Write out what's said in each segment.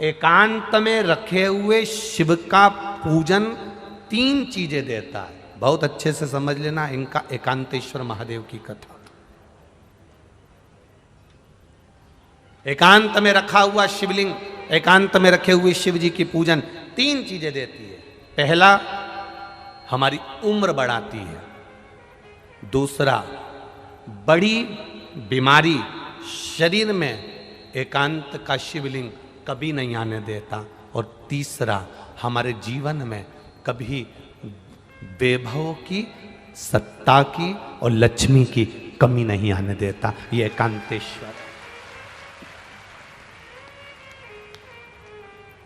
एकांत में रखे हुए शिव का पूजन 3 चीजें देता है। बहुत अच्छे से समझ लेना इनका एकांतेश्वर महादेव की कथा। एकांत में रखा हुआ शिवलिंग, एकांत में रखे हुए शिव जी की पूजन 3 चीजें देती है। पहला, हमारी उम्र बढ़ाती है। दूसरा, बड़ी बीमारी शरीर में एकांत का शिवलिंग कभी नहीं आने देता। और तीसरा, हमारे जीवन में कभी वैभव की, सत्ता की और लक्ष्मी की कमी नहीं आने देता। ये एकांतेश्वर।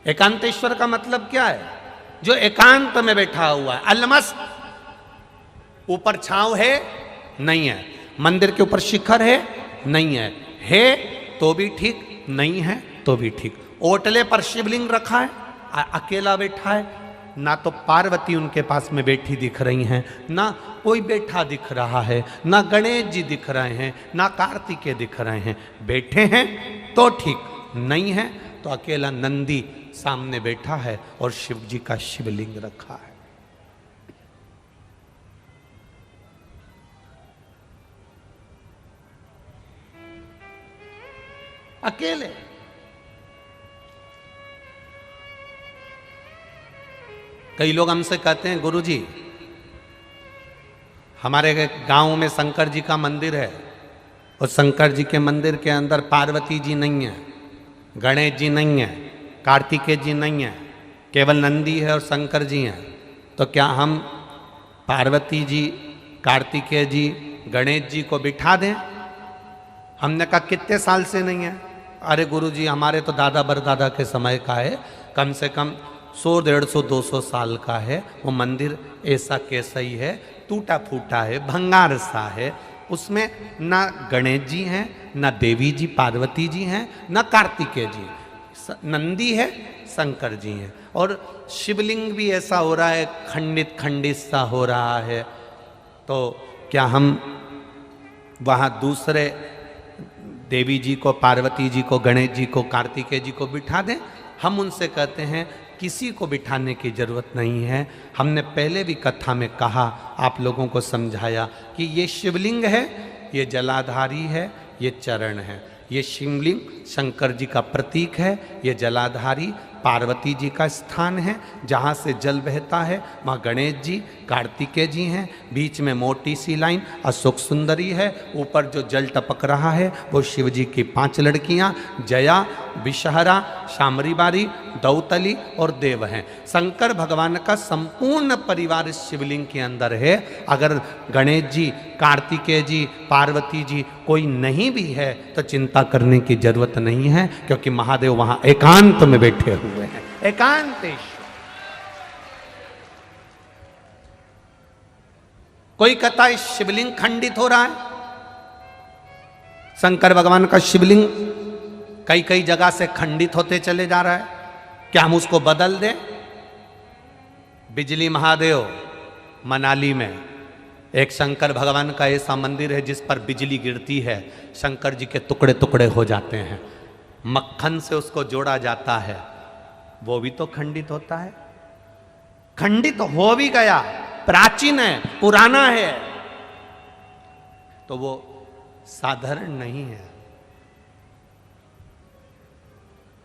एकांतेश्वर का मतलब क्या है? जो एकांत में बैठा हुआ है, अलमस्त। ऊपर छांव है? नहीं है। मंदिर के ऊपर शिखर है? नहीं है तो भी ठीक, नहीं है तो भी ठीक। ओटले पर शिवलिंग रखा है, अकेला बैठा है। ना तो पार्वती उनके पास में बैठी दिख रही हैं, ना कोई बैठा दिख रहा है, ना गणेश जी दिख रहे हैं, ना कार्तिकेय दिख रहे हैं। बैठे हैं तो ठीक, नहीं है तो अकेला नंदी सामने बैठा है और शिव जी का शिवलिंग रखा है। अकेले। कई लोग हमसे कहते हैं, गुरुजी हमारे गांव में शंकर जी का मंदिर है और शंकर जी के मंदिर के अंदर पार्वती जी नहीं है, गणेश जी नहीं है, कार्तिकेय जी नहीं है, केवल नंदी है और शंकर जी हैं। तो क्या हम पार्वती जी, कार्तिकेय जी, गणेश जी को बिठा दें? हमने कहा कितने साल से नहीं है? अरे गुरुजी हमारे तो दादा बरदादा के समय का है, कम से कम 100, 150, 200 साल का है। वो मंदिर ऐसा कैसा ही है, टूटा फूटा है, भंगार सा है। उसमें ना गणेश जी हैं, ना देवी जी पार्वती जी हैं, ना कार्तिकेय जी, नंदी है, शंकर जी हैं। और शिवलिंग भी ऐसा हो रहा है, खंडित खंडित सा हो रहा है। तो क्या हम वहाँ दूसरे देवी जी को, पार्वती जी को, गणेश जी को, कार्तिकेय जी को बिठा दें? हम उनसे कहते हैं किसी को बिठाने की जरूरत नहीं है। हमने पहले भी कथा में कहा, आप लोगों को समझाया कि ये शिवलिंग है, ये जलाधारी है, ये चरण है। ये शिवलिंग शंकर जी का प्रतीक है, ये जलाधारी पार्वती जी का स्थान है, जहाँ से जल बहता है। वहाँ गणेश जी, कार्तिकेय जी हैं, बीच में मोटी सी लाइन अशोक सुंदरी है, ऊपर जो जल टपक रहा है वो शिव जी की 5 लड़कियाँ जया, विषहरा, शामरी बारी, दौतली और देव हैं। शंकर भगवान का संपूर्ण परिवार इस शिवलिंग के अंदर है। अगर गणेश जी, कार्तिकेय जी, पार्वती जी कोई नहीं भी है तो चिंता करने की जरूरत नहीं है, क्योंकि महादेव वहां एकांत में बैठे हुए हैं। एकांतेश्वर। कोई कहता है शिवलिंग खंडित हो रहा है। शंकर भगवान का शिवलिंग कई कई जगह से खंडित होते चले जा रहा है, क्या हम उसको बदल दें? बिजली महादेव मनाली में एक शंकर भगवान का ऐसा मंदिर है जिस पर बिजली गिरती है, शंकर जी के टुकड़े टुकड़े हो जाते हैं, मक्खन से उसको जोड़ा जाता है, वो भी तो खंडित होता है। खंडित हो भी गया, प्राचीन है, पुराना है, तो वो साधारण नहीं है,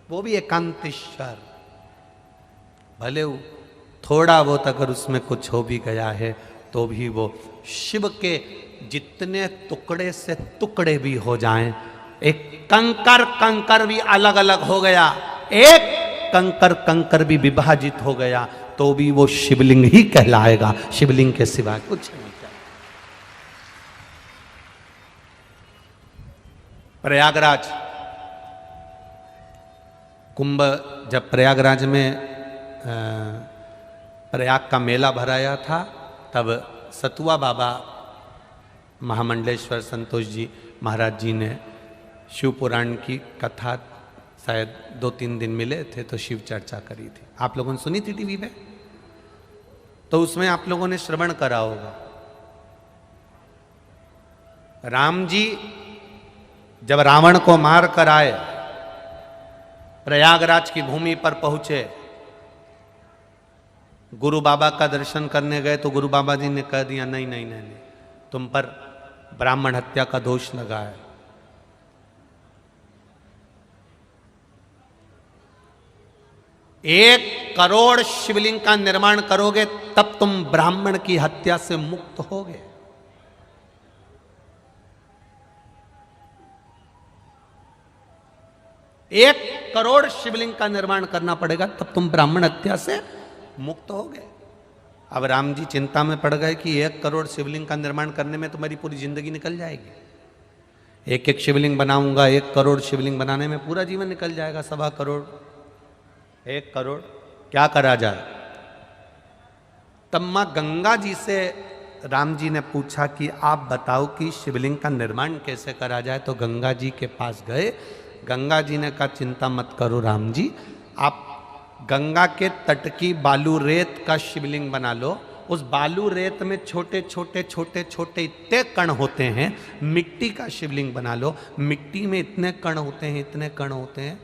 वो भी एकांतेश्वर। भले थोड़ा बहुत अगर उसमें कुछ हो भी गया है तो भी वो शिव के जितने टुकड़े से टुकड़े भी हो जाएं, एक कंकर कंकर भी अलग अलग हो गया, एक कंकर कंकर भी विभाजित हो गया, तो भी वो शिवलिंग ही कहलाएगा, शिवलिंग के सिवा कुछ नहीं। प्रयागराज कुंभ, जब प्रयागराज में प्रयाग का मेला भराया था, तब सतुआ बाबा महामंडलेश्वर संतोष जी महाराज जी ने शिव पुराण की कथा शायद 2-3 दिन मिले थे तो शिव चर्चा करी थी। आप लोगों ने सुनी थी टीवी पे? तो उसमें आप लोगों ने श्रवण करा होगा। राम जी जब रावण को मार कर आए प्रयागराज की भूमि पर पहुंचे, गुरु बाबा का दर्शन करने गए तो गुरु बाबा जी ने कह दिया नहीं नहीं नहीं, नहीं तुम पर ब्राह्मण हत्या का दोष लगा है। 1 करोड़ शिवलिंग का निर्माण करोगे तब तुम ब्राह्मण की हत्या से मुक्त होगे। 1 करोड़ शिवलिंग का निर्माण करना पड़ेगा तब तुम ब्राह्मण हत्या से मुक्त हो गए। अब राम जी चिंता में पड़ गए कि 1 करोड़ शिवलिंग का निर्माण करने में तुम्हारी पूरी जिंदगी निकल जाएगी। एक शिवलिंग बनाऊंगा, 1 करोड़ शिवलिंग बनाने में पूरा जीवन निकल जाएगा। 1.25 करोड़, 1 करोड़ क्या करा जाए। तब मां गंगा जी से राम जी ने पूछा कि आप बताओ कि शिवलिंग का निर्माण कैसे करा जाए। तो गंगा जी के पास गए। गंगा जी ने कहा चिंता मत करो राम जी, आप गंगा के तट की बालू रेत का शिवलिंग बना लो। उस बालू रेत में छोटे छोटे छोटे छोटे इतने कण होते हैं। मिट्टी का शिवलिंग बना लो, मिट्टी में इतने कण होते हैं, इतने कण होते हैं।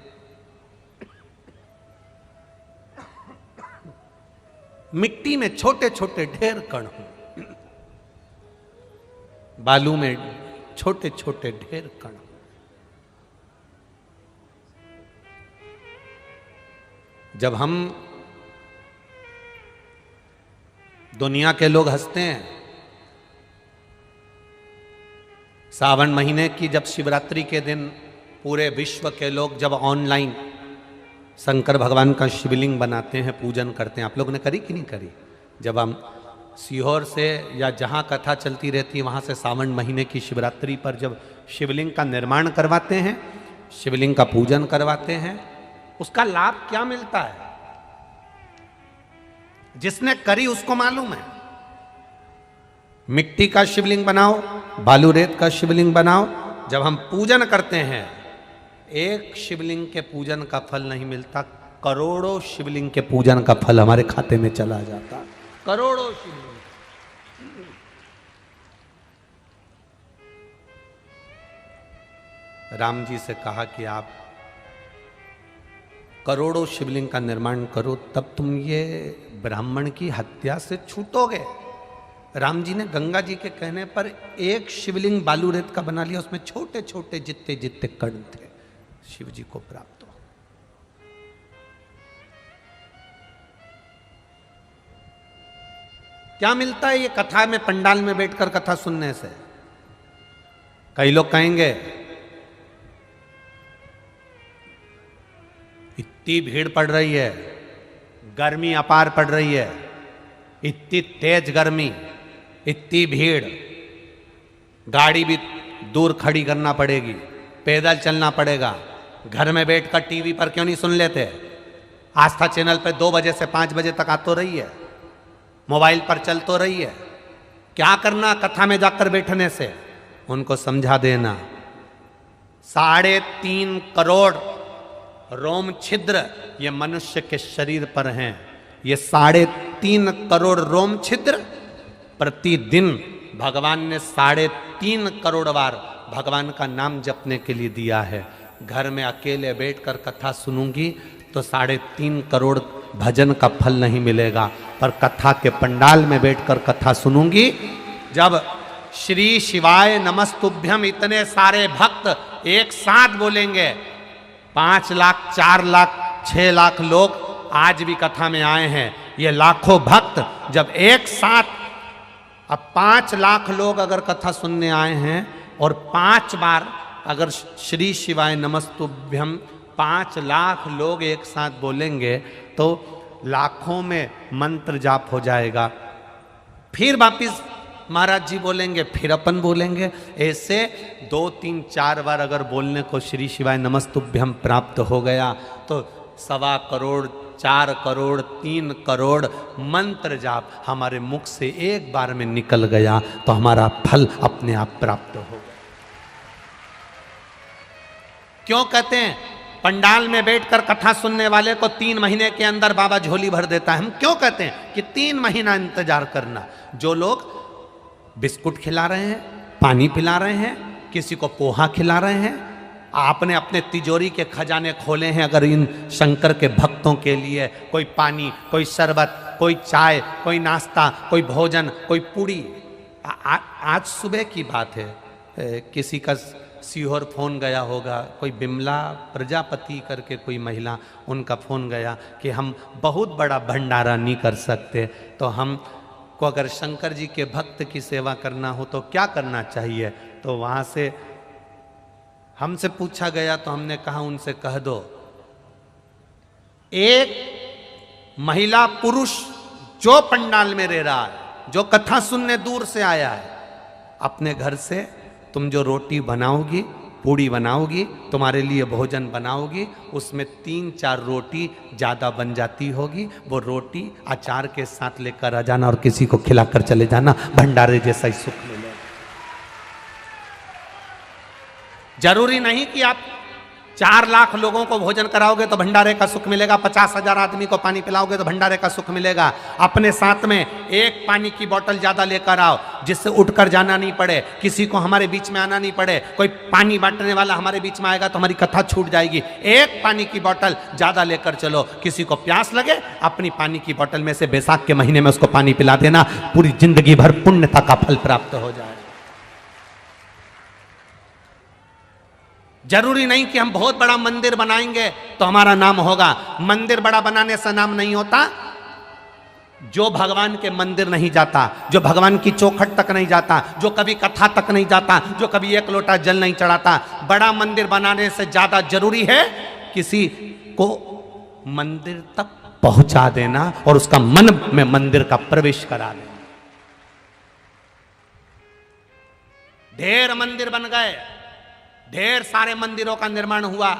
मिट्टी में छोटे छोटे ढेर कण हो, बालू में छोटे छोटे ढेर कण। जब हम दुनिया के लोग हंसते हैं, सावन महीने की जब शिवरात्रि के दिन पूरे विश्व के लोग जब ऑनलाइन शंकर भगवान का शिवलिंग बनाते हैं, पूजन करते हैं। आप लोगों ने करी कि नहीं करी? जब हम सीहोर से या जहाँ कथा चलती रहती है वहाँ से सावन महीने की शिवरात्रि पर जब शिवलिंग का निर्माण करवाते हैं, शिवलिंग का पूजन करवाते हैं, उसका लाभ क्या मिलता है जिसने करी उसको मालूम है। मिट्टी का शिवलिंग बनाओ, बालू रेत का शिवलिंग बनाओ, जब हम पूजन करते हैं 1 शिवलिंग के पूजन का फल नहीं मिलता, करोड़ों शिवलिंग के पूजन का फल हमारे खाते में चला जाता। करोड़ों शिवलिंग। राम जी से कहा कि आप करोड़ों शिवलिंग का निर्माण करो तब तुम ये ब्राह्मण की हत्या से छूटोगे। राम जी ने गंगा जी के कहने पर 1 शिवलिंग बालू रेत का बना लिया। उसमें छोटे छोटे जितने जितने कण थे शिव जी को प्राप्त हो। क्या मिलता है ये कथा में, पंडाल में बैठकर कथा सुनने से? कई लोग कहेंगे इतनी भीड़ पड़ रही है, गर्मी अपार पड़ रही है, इतनी तेज गर्मी, इतनी भीड़, गाड़ी भी दूर खड़ी करना पड़ेगी, पैदल चलना पड़ेगा, घर में बैठकर टीवी पर क्यों नहीं सुन लेते? आस्था चैनल पे 2 बजे से 5 बजे तक आ तो रही है, मोबाइल पर चल तो रही है। क्या करना कथा में जाकर बैठने से? उनको समझा देना 3.5 करोड़ रोम छिद्र ये मनुष्य के शरीर पर हैं। ये 3.5 करोड़ रोम छिद्र प्रतिदिन भगवान ने 3.5 करोड़ बार भगवान का नाम जपने के लिए दिया है। घर में अकेले बैठकर कथा सुनूंगी तो 3.5 करोड़ भजन का फल नहीं मिलेगा, पर कथा के पंडाल में बैठकर कथा सुनूंगी, जब श्री शिवाय नमस्तुभ्यम इतने सारे भक्त एक साथ बोलेंगे, 5 लाख 4 लाख 6 लाख लोग आज भी कथा में आए हैं। ये लाखों भक्त जब एक साथ, अब 5 लाख लोग अगर कथा सुनने आए हैं और 5 बार अगर श्री शिवाय नमस्तुभ्यम 5 लाख लोग एक साथ बोलेंगे तो लाखों में मंत्र जाप हो जाएगा। फिर वापिस महाराज जी बोलेंगे, फिर अपन बोलेंगे, ऐसे 2 3 4 बार अगर बोलने को श्री शिवाय नमस्तुभ्यम प्राप्त हो गया तो 1.25 करोड़ 4 करोड़ 3 करोड़ मंत्र जाप हमारे मुख से एक बार में निकल गया तो हमारा फल अपने आप प्राप्त हो गया। क्यों कहते हैं पंडाल में बैठकर कथा सुनने वाले को 3 महीने के अंदर बाबा झोली भर देता है? हम क्यों कहते हैं कि 3 महीना इंतजार करना? जो लोग बिस्कुट खिला रहे हैं, पानी पिला रहे हैं, किसी को पोहा खिला रहे हैं, आपने अपने तिजोरी के खजाने खोले हैं अगर इन शंकर के भक्तों के लिए, कोई पानी, कोई शरबत, कोई चाय, कोई नाश्ता, कोई भोजन, कोई पूड़ी। आज सुबह की बात है, किसी का सीहोर फोन गया होगा, कोई बिमला प्रजापति करके कोई महिला, उनका फोन गया कि हम बहुत बड़ा भंडारा नहीं कर सकते, तो हम को अगर शंकर जी के भक्त की सेवा करना हो तो क्या करना चाहिए। तो वहाँ से हमसे पूछा गया तो हमने कहा उनसे कह दो, एक महिला पुरुष जो पंडाल में रह रहा है, जो कथा सुनने दूर से आया है, अपने घर से तुम जो रोटी बनाओगी, पूड़ी बनाओगी, तुम्हारे लिए भोजन बनाओगी, उसमें 3-4 रोटी ज़्यादा बन जाती होगी, वो रोटी अचार के साथ लेकर आ जाना और किसी को खिलाकर चले जाना, भंडारे जैसा ही सुख मिलेगा। जरूरी नहीं कि आप 4 लाख लोगों को भोजन कराओगे तो भंडारे का सुख मिलेगा, 50,000 आदमी को पानी पिलाओगे तो भंडारे का सुख मिलेगा। अपने साथ में एक पानी की बोतल ज्यादा लेकर आओ, जिससे उठकर जाना नहीं पड़े, किसी को हमारे बीच में आना नहीं पड़े, कोई पानी बांटने वाला हमारे बीच में आएगा तो हमारी कथा छूट जाएगी। एक पानी की बोतल ज्यादा लेकर चलो, किसी को प्यास लगे अपनी पानी की बोतल में से बैसाख के महीने में उसको पानी पिला देना, पूरी जिंदगी भर पुण्यता का फल प्राप्त हो जाए। जरूरी नहीं कि हम बहुत बड़ा मंदिर बनाएंगे तो हमारा नाम होगा। मंदिर बड़ा बनाने से नाम नहीं होता। जो भगवान के मंदिर नहीं जाता, जो भगवान की चौखट तक नहीं जाता, जो कभी कथा तक नहीं जाता, जो कभी एक लोटा जल नहीं चढ़ाता, बड़ा मंदिर बनाने से ज्यादा जरूरी है किसी को मंदिर तक पहुंचा देना और उसका मन में मंदिर का प्रवेश करा देना। ढेर मंदिर बन गए, ढेर सारे मंदिरों का निर्माण हुआ।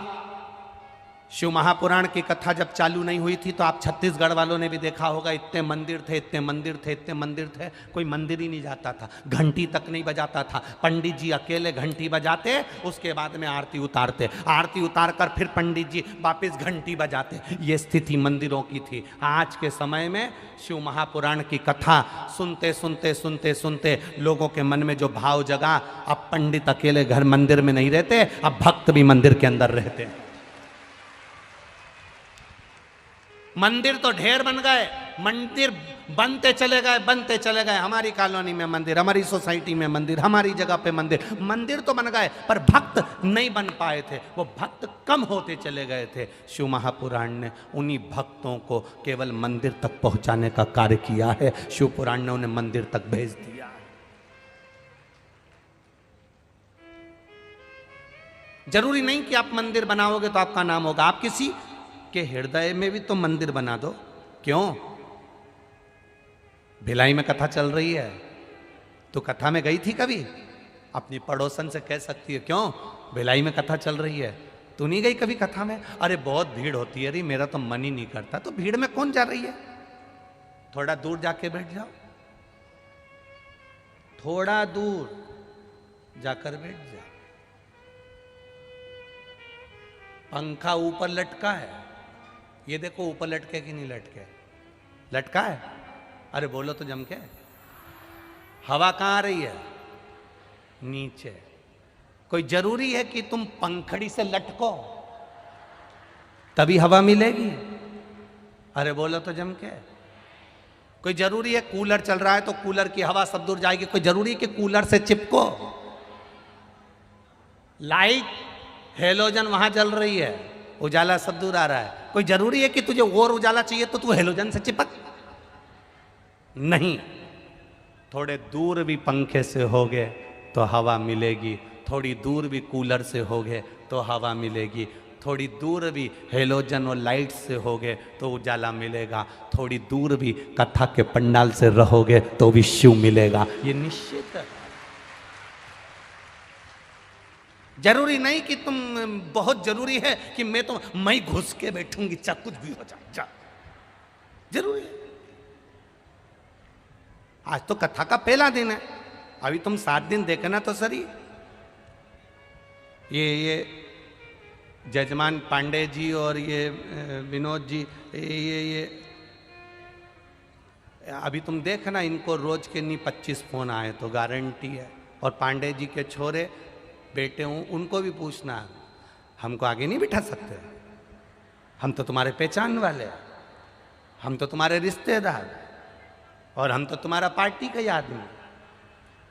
शिव महापुराण की कथा जब चालू नहीं हुई थी तो आप छत्तीसगढ़ वालों ने भी देखा होगा, इतने मंदिर थे, इतने मंदिर थे, इतने मंदिर थे, कोई मंदिर ही नहीं जाता था, घंटी तक नहीं बजाता था। पंडित जी अकेले घंटी बजाते, उसके बाद में आरती उतारते, आरती उतार कर फिर पंडित जी वापस घंटी बजाते। ये स्थिति मंदिरों की थी। आज के समय में शिव महापुराण की कथा सुनते सुनते सुनते सुनते लोगों के मन में जो भाव जगा, अब पंडित अकेले घर मंदिर में नहीं रहते, अब भक्त भी मंदिर के अंदर रहते हैं। मंदिर तो ढेर बन गए, मंदिर बनते चले गए, बनते चले गए। हमारी कॉलोनी में मंदिर, हमारी सोसाइटी में मंदिर, हमारी जगह पे मंदिर, मंदिर तो बन गए पर भक्त नहीं बन पाए थे, वो भक्त कम होते चले गए थे। शिव महापुराण ने उन्हीं भक्तों को केवल मंदिर तक पहुंचाने का कार्य किया है। शिव पुराण ने उन्हें मंदिर तक भेज दिया। जरूरी नहीं कि आप मंदिर बनाओगे तो आपका नाम होगा। आप किसी के हृदय में भी तो मंदिर बना दो। क्यों? भिलाई में कथा चल रही है, तो कथा में गई थी कभी? अपनी पड़ोसन से कह सकती है, क्यों भिलाई में कथा चल रही है, तू नहीं गई कभी कथा में? अरे बहुत भीड़ होती है, अरे मेरा तो मन ही नहीं करता। तो भीड़ में कौन जा रही है? थोड़ा दूर जाके बैठ जाओ, थोड़ा दूर जाकर बैठ जाओ। पंखा ऊपर लटका है, ये देखो ऊपर लटके कि नहीं लटके? लटका है। अरे बोलो तो जम के। हवा कहाँ आ रही है? नीचे। कोई जरूरी है कि तुम पंखड़ी से लटको तभी हवा मिलेगी? अरे बोलो तो जम के। कोई जरूरी है कूलर चल रहा है तो कूलर की हवा सब दूर जाएगी? कोई जरूरी है कि कूलर से चिपको? लाइट हेलोजन वहां जल रही है, उजाला सब दूर आ रहा है। कोई जरूरी है कि तुझे और उजाला चाहिए तो तू हेलोजन से चिपक? नहीं। थोड़े दूर भी पंखे से होगे तो हवा मिलेगी, थोड़ी दूर भी कूलर से होगे तो हवा मिलेगी, थोड़ी दूर भी हेलोजन और लाइट से होगे तो उजाला मिलेगा, थोड़ी दूर भी कथा के पंडाल से रहोगे तो भी शिव मिलेगा। ये निश्चित है। जरूरी नहीं कि तुम, बहुत जरूरी है कि मैं घुस के बैठूंगी चाहे कुछ भी हो जाए, जरूरी है। आज तो कथा का पहला दिन है, अभी तुम 7 दिन देखना तो सही। ये जजमान पांडे जी और ये विनोद जी, ये अभी तुम देखना, इनको रोज के नहीं 25 फोन आए तो गारंटी है। और पांडे जी के छोरे बेटे हूँ, उनको भी पूछना हमको आगे नहीं बिठा सकते? हम तो तुम्हारे पहचान वाले हैं, हम तो तुम्हारे रिश्तेदार, और हम तो तुम्हारा पार्टी का ही आदमी,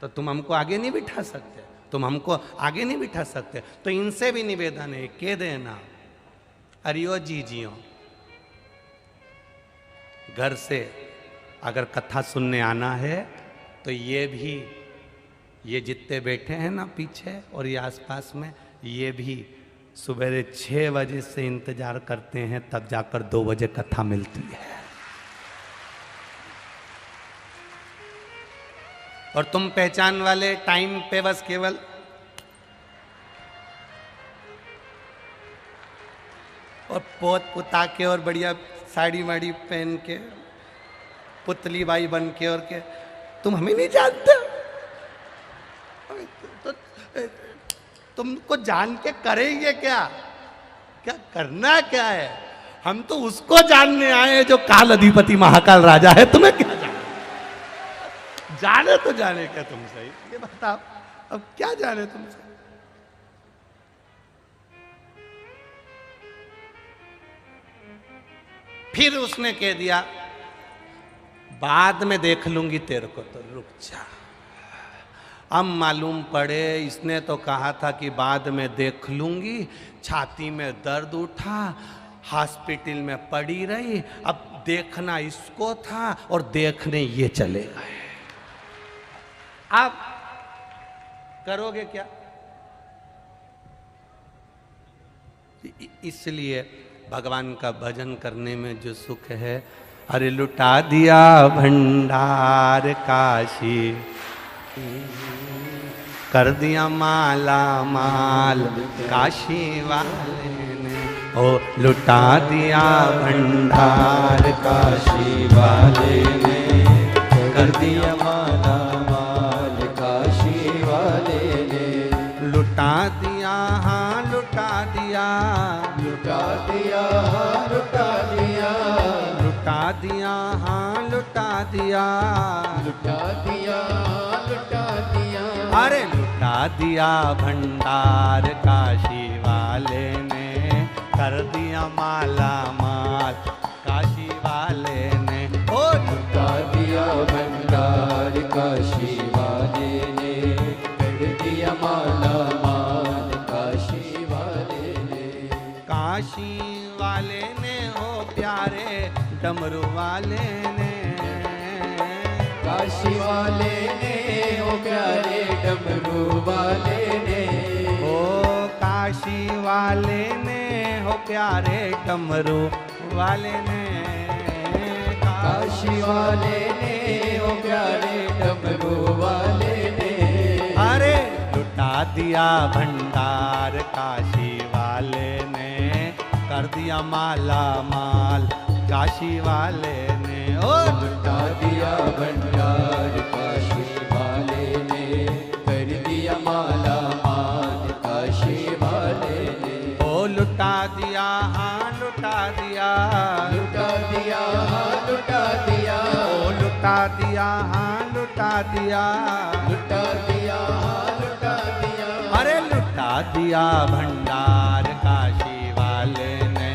तो तुम हमको आगे नहीं बिठा सकते, तुम हमको आगे नहीं बिठा सकते। तो इनसे भी निवेदन है, कह देना अरियो जी जियो, घर से अगर कथा सुनने आना है तो ये भी, ये जितने बैठे हैं ना पीछे और ये आसपास में, ये भी सुबह 6 बजे से इंतजार करते हैं, तब जाकर 2 बजे कथा मिलती है। और तुम पहचान वाले टाइम पे बस केवल और पोत पुता के और बढ़िया साड़ी वाड़ी पहन के पुतली बाई बन के, और के तुम हमें नहीं जानते, तो तुमको जान के करेंगे क्या? क्या करना क्या है? हम तो उसको जानने आए जो काल अधिपति महाकाल राजा है, तुम्हें क्या जाने? तो जाने क्या तुमसे, ये बताओ, अब क्या जाने तुमसे? फिर उसने कह दिया बाद में देख लूंगी तेरे को, तो रुक जा। अब मालूम पड़े इसने तो कहा था कि बाद में देख लूंगी, छाती में दर्द उठा, हॉस्पिटल में पड़ी रही, अब देखना इसको था और देखने ये चले गए। आप करोगे क्या? इसलिए भगवान का भजन करने में जो सुख है, अरे लुटा दिया भंडार काशी, कर दिया माला माल काशी वाले ने, ओ लुटा दिया भंडार काशी वाले ने, कर दिया माला लुटा दिया, हाँ लुटा दिया, लुटा दिया, हाँ लुटा दिया, लुटा दिया, हाँ लुटा दिया, लुटा दिया, लुटा दिया, अरे लुटा दिया भंडार काशी वाले ने, कर दिया माला माल काशी वाले ने, ओ लुटा दिया भंडार काशी वाले ने, कर दिया माला काशी वाले ने, हो प्यारे डमरू वाले ने, काशी वाले ने, हो प्यारे डमरू वाले ने, ओ काशी वाले ने, हो प्यारे डमरू वाले ने, काशी वाले ने, हो प्यारे डमरू वाले ने, अरे लुटा दिया भंडार काशी वाले ने, कर दिया माला माल काशी वाले ने, ओ लुटा दिया भंडार काशी वाले ने, कर दिया माला माल काशी वाले ने, ओ लुटा दिया, हाँ लुटा दिया, लुटा दिया, हाँ लुटा दिया, ओ लुटा दिया, हाँ लुटा दिया, लुटा दिया, हाँ लुटा दिया, अरे लुटा दिया भंडार काशी वाले ने,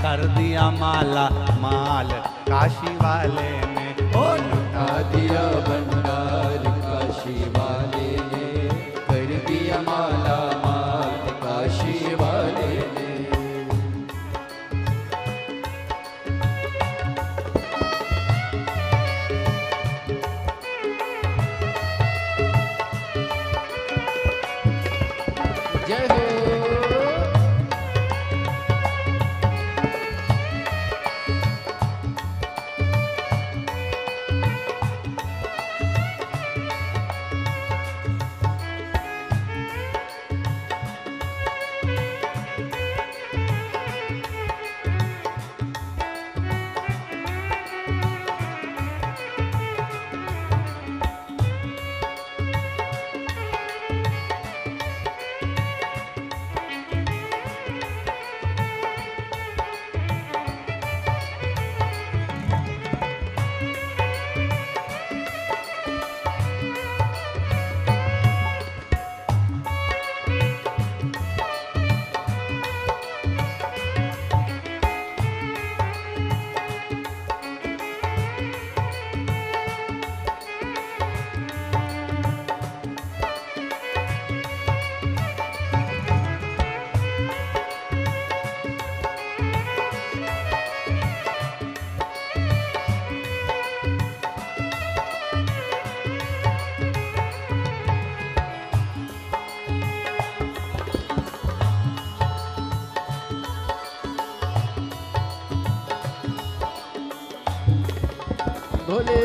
कर दिया माला माल काशी वाले ने, ओ लुटा दिया भंडार काशी वाले ने, कर दिया माला माल काशी वाले ने। जय हो। भोले।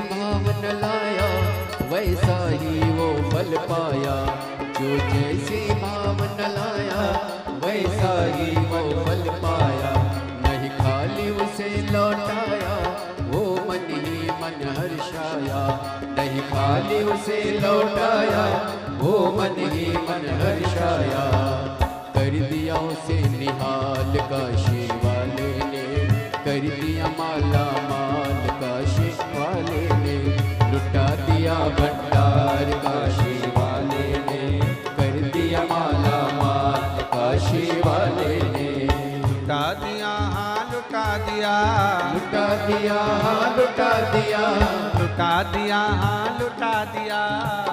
भावन लाया वैसा ही वो फल पाया, जो जैसी भावन लाया वैसा ही वो फल पाया। नहीं खाली उसे लौटाया वो मन ही मन हर्षाया, नहीं खाली उसे लौटाया वो मन ही मन हर्षाया। कर दिया उसे निहाल काशी वाले ने, कर दिया माला माल काशी वाले ने, लुटा दिया भंडार काशी वाले ने, कर दिया माला माल काशी वाले ने। लुटा दिया हाँ लुटा दिया, लुटा दिया हाँ लुटा दिया, लुटा दिया हाँ लुटा दिया,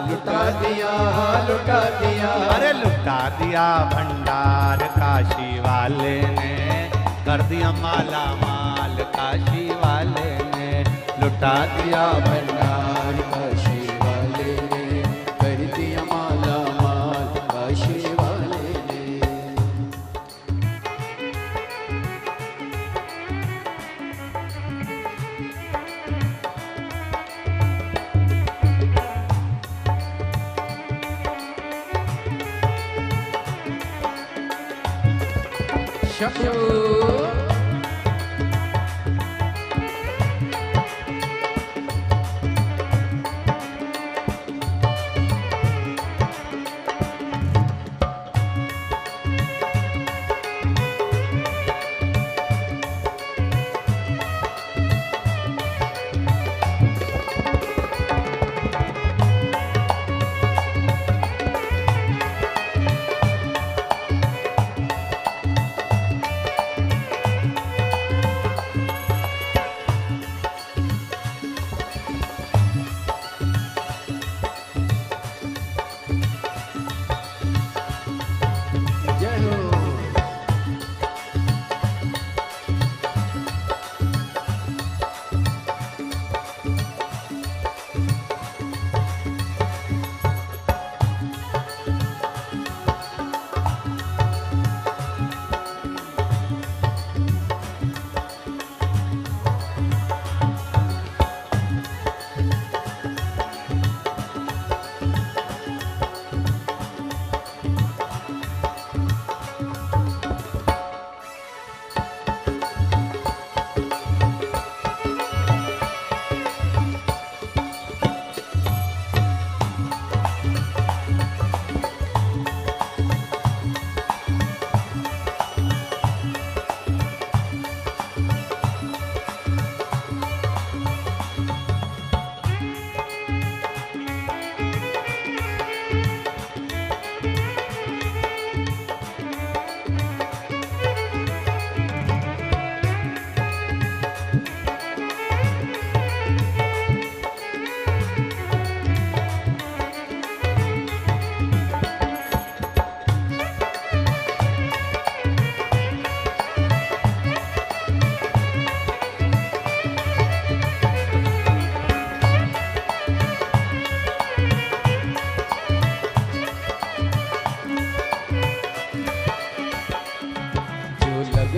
लुटा दिया हाँ लुटा दिया। अरे लुटा दिया भंडार काशी वाले ने, कर दिया माला माल काशी वाले ने। लुटा दिया भंडार काशी वाले ने, कर दिया माला माल काशी वाले ने। शब्द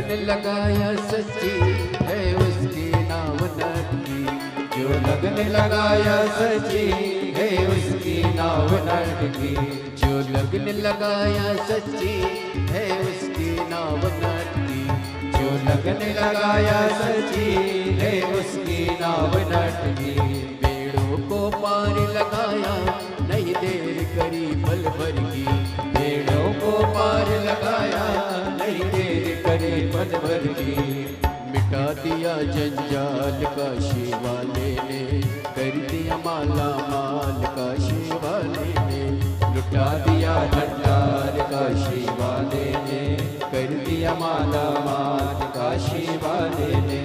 लगन लगाया सच्ची है उसकी नाव नटकी, जो लगन लगाया सच्ची है उसकी नाव नटकी, जो लगन लगाया सच्ची है उसकी नाव नटकी, जो लगन लगाया सच्ची है उसकी नाव नटकी। पेड़ों को पार लगाया नहीं देर करी पल भर की, पेड़ों को पार लगाया नहीं देर करी पल भर की। मिटा दिया जंजाल काशी वाले ने, कर दिया माला माल काशी वाले ने, लुटा दिया भंडार काशी वाले ने, कर दिया माला माल काशी वाले ने।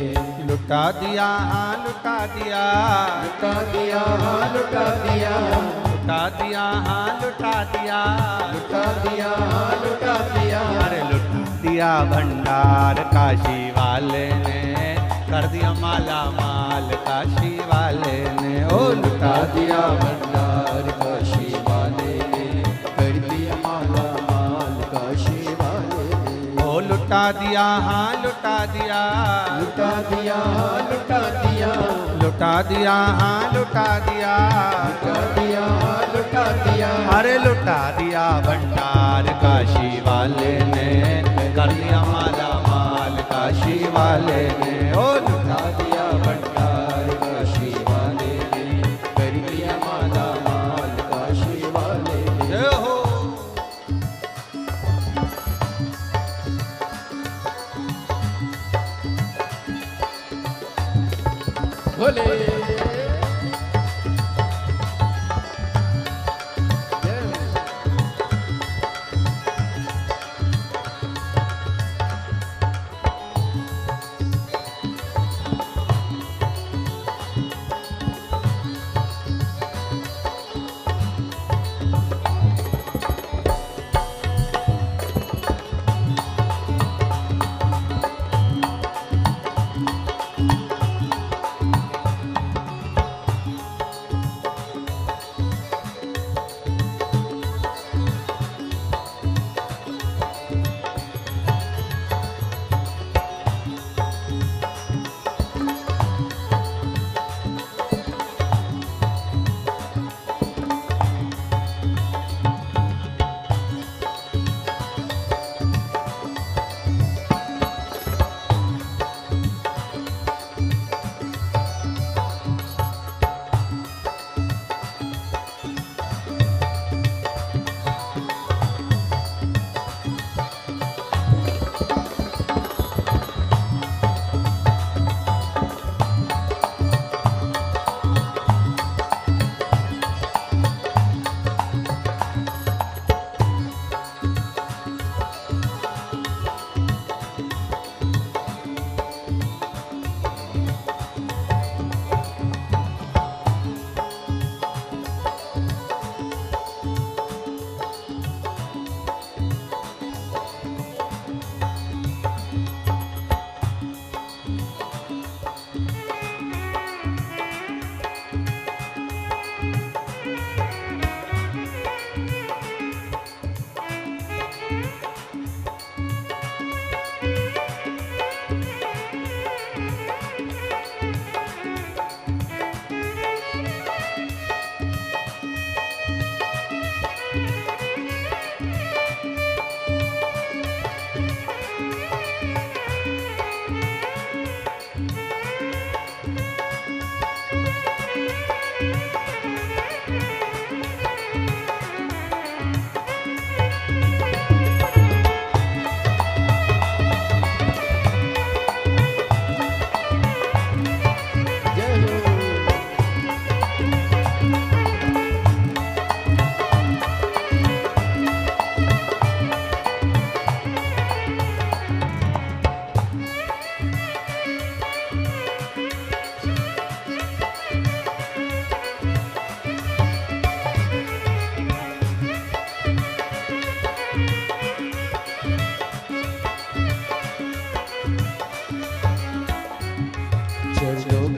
लुटा दिया हाँ लुटा दिया, लुटा दिया हाँ लुटा दिया, लुटा दिया हाँ लुटा दिया, लुटा दिया हाँ लुटा दिया। अरे लुटा दिया भंडार काशी वाले ने, कर दिया माला माल काशी वाले ने। ओ लुटा दिया भंडार काशी वाले ने, कर दिया माला माल काशी वाले ने। ओ लुटा दिया हाँ लुटा दिया, लुटा दिया हाँ लुटा दिया, लुटा दिया हाँ लुटा दिया, लुटा दिया हाँ लुटा दिया। अरे लुटा दिया भंडार काशी वाले ने, कर दिया माला माल काशी वाले ने। ओ लुटा दिया भंडार काशी वाले ने, कर दिया माला माल काशी वाले ने। जय हो। भोले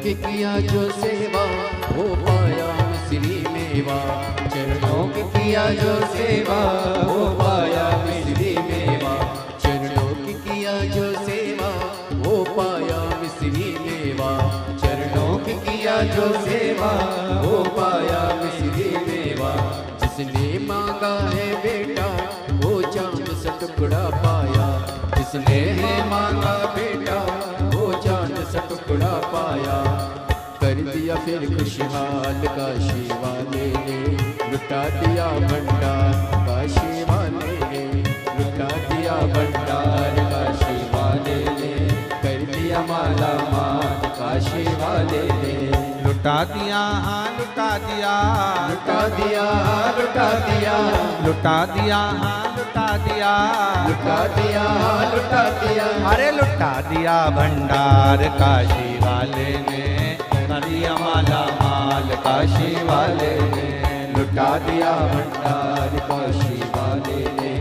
की किया जो सेवा हो पाया मिश्री मेवा, चरणों की किया जो सेवा हो पाया मिश्री मेवा, चरणों की किया जो सेवा वो पाया मिश्री मेवा, चरणों की किया जो सेवा, वो पाया मिश्री मेवा। जिसने मांगा है बेटा वो चांद सा टुकड़ा पाया, जिसने है मांगा बेटा वो चांद सा टुकड़ा पाया। कर दिया फिर खुशहाल काशी वाले ने, लुटा दिया भंडार काशी वाले ने, लुटा दिया भंडार काशी वाले ने, कर दिया माला माल काशी वाले ने। लुटा दिया हाँ लुटा दिया, लुटा दिया हाँ लुटा दिया, लुटा दिया हाँ लुटा दिया, लुटा दिया हाँ लुटा दिया। अरे लुटा दिया भंडार काशी वाले ने, कर दिया माला माल काशी वाले ने। लुटा दिया भंडार काशी वाले ने,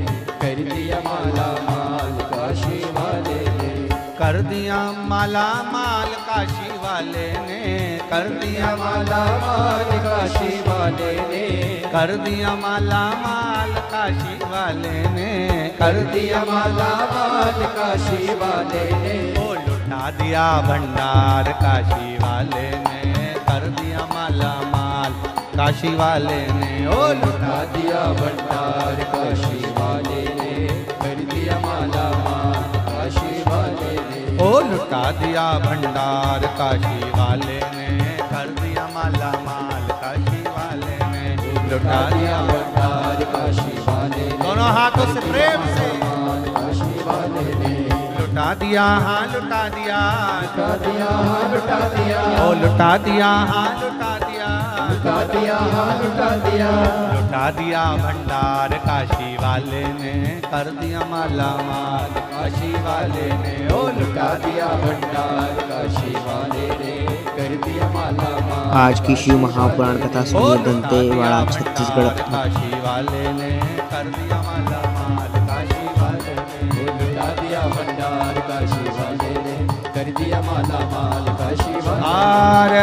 कर दिया माला माल काशी वाले ने। कर दिया माला माल काशी वाले ने, कर दिया माला माल काशी वाले ने, कर दिया माला माल काशी वाले ने, कर दिया माला माल काशी वाले ने। ओ लुटा दिया भंडार काशी वाले ने, कर दिया माला माल काशी वाले ने। ओ लुटा दिया भंडार काशी वाले ने, कर दिया माला माल काशी वाले ने। ओ लुटा दिया भंडार काशी वाले ने, कर दिया माला माल काशी वाले ने। लुटा दिया भंडार काशी वाले ने, दोनों हाथों से प्रेम से माल काशी वाले ने। लुटा दिया हाँ लुटा दिया, लुटा दिया हाँ लुटा दिया, ओ लुटा दिया हाँ लुटा दिया, लुटा दिया हाँ लुटा दिया। लुटा दिया भंडार काशी वाले ने, कर दिया माला माल काशी वाले ने। ओ लुटा दिया भंडार काशी वाले ने, कर दिया माला माल। आज की शिव महापुराण कथा सुनिए दंतेवाड़ा छत्तीसगढ़। काशी वाले ने, कर दिया माला माल काशी वाले ने। लुटा दिया भंडार काशी वाले ने, कर दिया माला माल काशी वाले। हार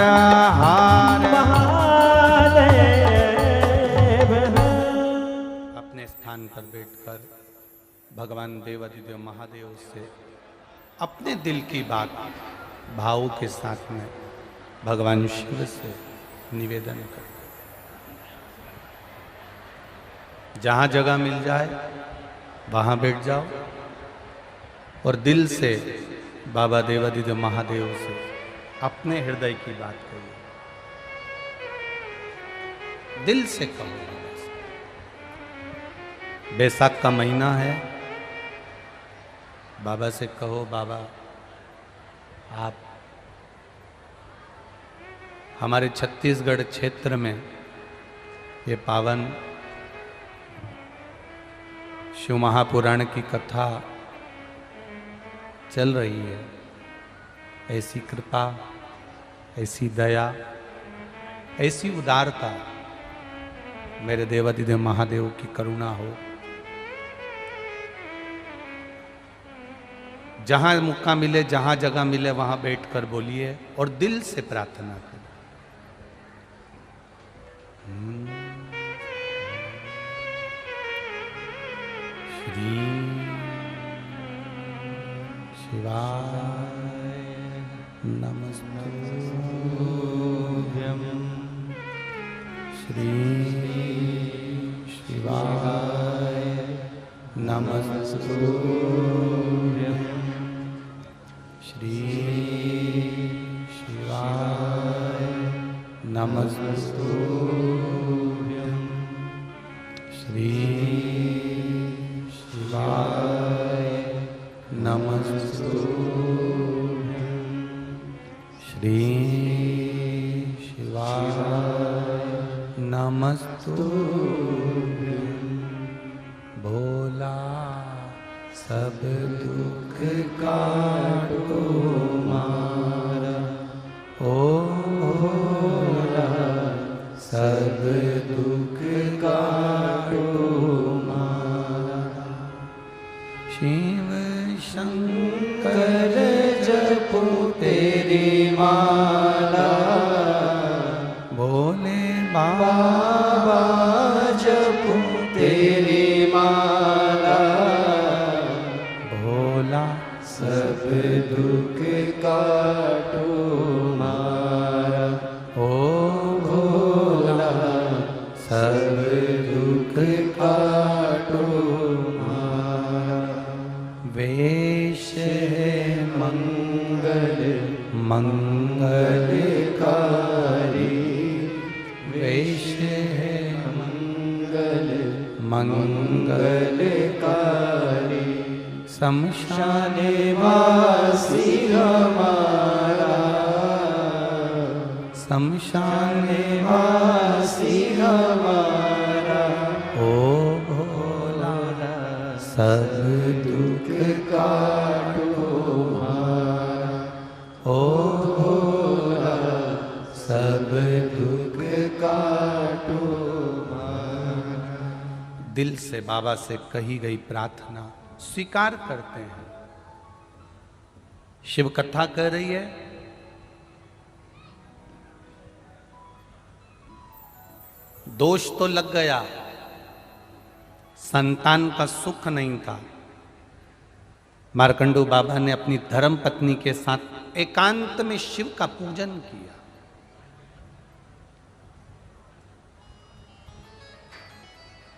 हार अपने स्थान पर बैठकर भगवान देवाधिदेव महादेव से अपने दिल की बात भाव के साथ में भगवान शिव से निवेदन कर। जहां जगह मिल जाए वहां बैठ जाओ और दिल से बाबा देवाधिदेव महादेव से अपने हृदय की बात करिए, दिल से कहो। बैसाख का महीना है, बाबा से कहो बाबा आप हमारे छत्तीसगढ़ क्षेत्र में ये पावन शिव महापुराण की कथा चल रही है, ऐसी कृपा, ऐसी दया, ऐसी उदारता मेरे देवाधिदेव महादेव की करुणा हो। जहां मौका मिले, जहां जगह मिले वहां बैठकर बोलिए और दिल से प्रार्थना करें। श्री शिवाय नमस्तुभ्यं। श्री शिवाय नमस्तुभ्यं। श्री शिवाय नमस्तुभ्यं। श्री शिवाय नमस्तुभ्यं। श्री शिवाय नमस्तुभ्यं। भोला सब दुख काटो मारा, ओ भोला सब दुख काटो मारा। शिव शंकर जपो तेरी माला, भोले बाबा जपो तेरी माला। भोला सब दुख काटो मारा, ओ भोला सब दुख काटो मारा। वेश है मंगल मंगलकारी, वेश है मंगल मंगलकारी, शमशान वासी हमारा, शमशान वासी हमारा। ओ भोला सब दुख काटो मारा, ओ भोला सब दुख काटो मारा। दिल से बाबा से कही गई प्रार्थना स्वीकार करते हैं। शिव कथा कह रही है, दोष तो लग गया, संतान का सुख नहीं था। मार्कंडू बाबा ने अपनी धर्म पत्नी के साथ एकांत में शिव का पूजन किया।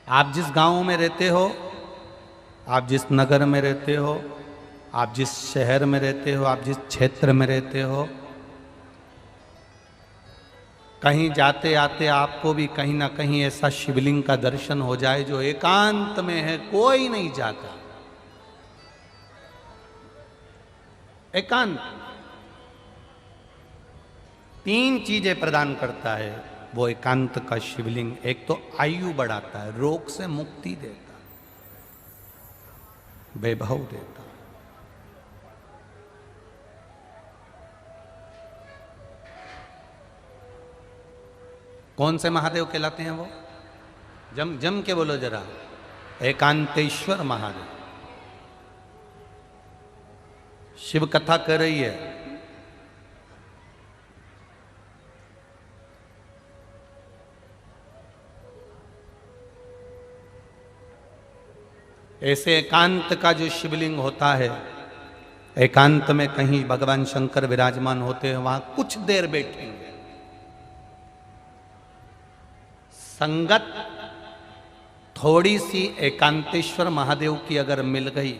आप जिस गांव में रहते हो, आप जिस नगर में रहते हो, आप जिस शहर में रहते हो, आप जिस क्षेत्र में रहते हो, कहीं जाते आते आपको भी कहीं ना कहीं ऐसा शिवलिंग का दर्शन हो जाए जो एकांत में है, कोई नहीं जाता। एकांत 3 चीजें प्रदान करता है वो एकांत का शिवलिंग। एक तो आयु बढ़ाता है, रोग से मुक्ति देता, वैभव देता। कौन से महादेव कहलाते हैं वो? जम जम के बोलो जरा, एकांतेश्वर महादेव। शिव कथा कर रही है, ऐसे एकांत का जो शिवलिंग होता है, एकांत में कहीं भगवान शंकर विराजमान होते हैं, वहां कुछ देर बैठेंगे। संगत थोड़ी सी एकांतेश्वर महादेव की अगर मिल गई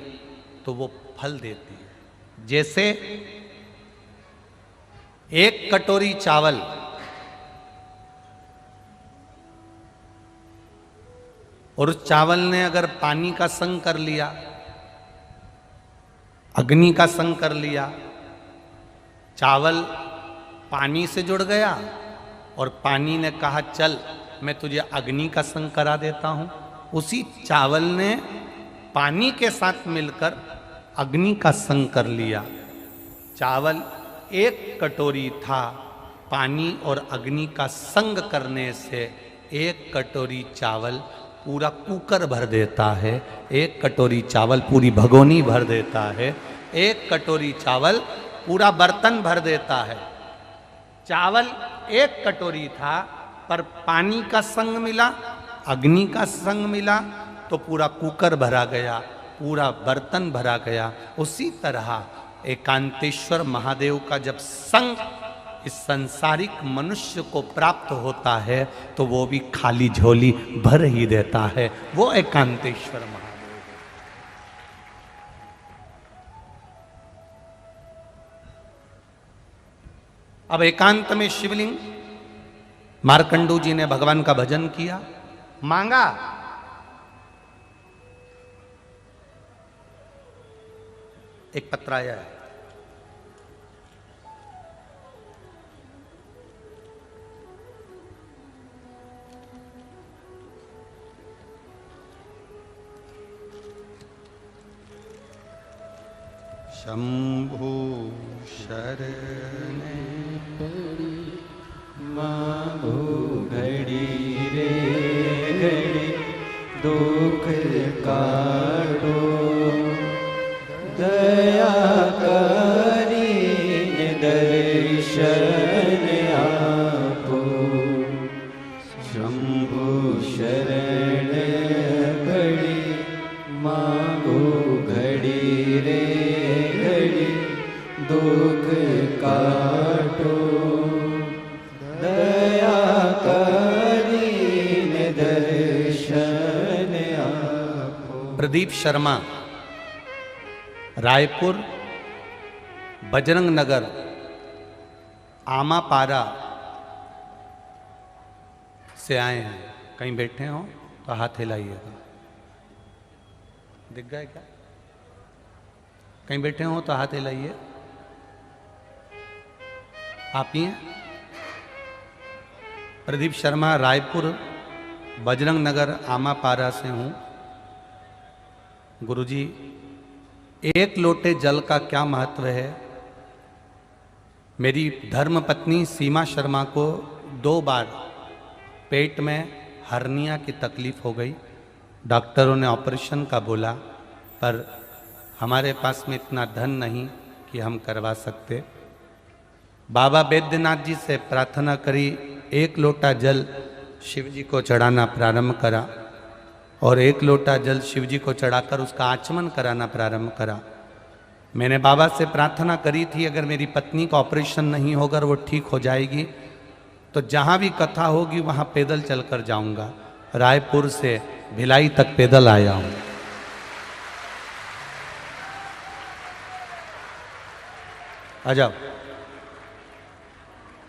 तो वो फल देती है। जैसे एक कटोरी चावल और उस चावल ने अगर पानी का संग कर लिया, अग्नि का संग कर लिया, चावल पानी से जुड़ गया और पानी ने कहा चल मैं तुझे अग्नि का संग करा देता हूं। उसी चावल ने पानी के साथ मिलकर अग्नि का संग कर लिया। चावल एक कटोरी था, पानी और अग्नि का संग करने से एक कटोरी चावल पूरा कुकर भर देता है, एक कटोरी चावल पूरी भगोनी भर देता है, एक कटोरी चावल पूरा बर्तन भर देता है। चावल एक कटोरी था पर पानी का संग मिला, अग्नि का संग मिला तो पूरा कुकर भरा गया, पूरा बर्तन भरा गया। उसी तरह एकांतेश्वर महादेव का जब संग इस संसारिक मनुष्य को प्राप्त होता है तो वो भी खाली झोली भर ही देता है। वो एकांतेश्वर महादेव है। अब एकांत में शिवलिंग, मार्कंडू जी ने भगवान का भजन किया, मांगा, एक पत्र आया है, शंभु शरणे पड़ी मांगो घड़ी रे घड़ी, दुख काटो दया करी दर्शन आपो। शंभु शरण पड़ी मांगो घड़ी रे घड़ी, दुख काटो दया करीने दर्शन आपो। प्रदीप शर्मा, रायपुर बजरंग नगर आमापारा से आए हैं। कहीं बैठे हो तो हाथ हिलाइएगा। दिख गए क्या? कहीं बैठे हो तो हाथ हिलाइए। आप ही हैं? प्रदीप शर्मा, रायपुर बजरंग नगर आमापारा से हूं। गुरुजी, एक लोटे जल का क्या महत्व है? मेरी धर्म पत्नी सीमा शर्मा को 2 बार पेट में हर्निया की तकलीफ हो गई। डॉक्टरों ने ऑपरेशन का बोला, पर हमारे पास में इतना धन नहीं कि हम करवा सकते। बाबा बैद्यनाथ जी से प्रार्थना करी, 1 लोटा जल शिव जी को चढ़ाना प्रारंभ करा और 1 लोटा जल शिव जी को चढ़ाकर उसका आचमन कराना प्रारंभ करा। मैंने बाबा से प्रार्थना करी थी, अगर मेरी पत्नी का ऑपरेशन नहीं होगा और वो ठीक हो जाएगी तो जहाँ भी कथा होगी वहाँ पैदल चलकर जाऊँगा। रायपुर से भिलाई तक पैदल आया हूँ। आ जाओ,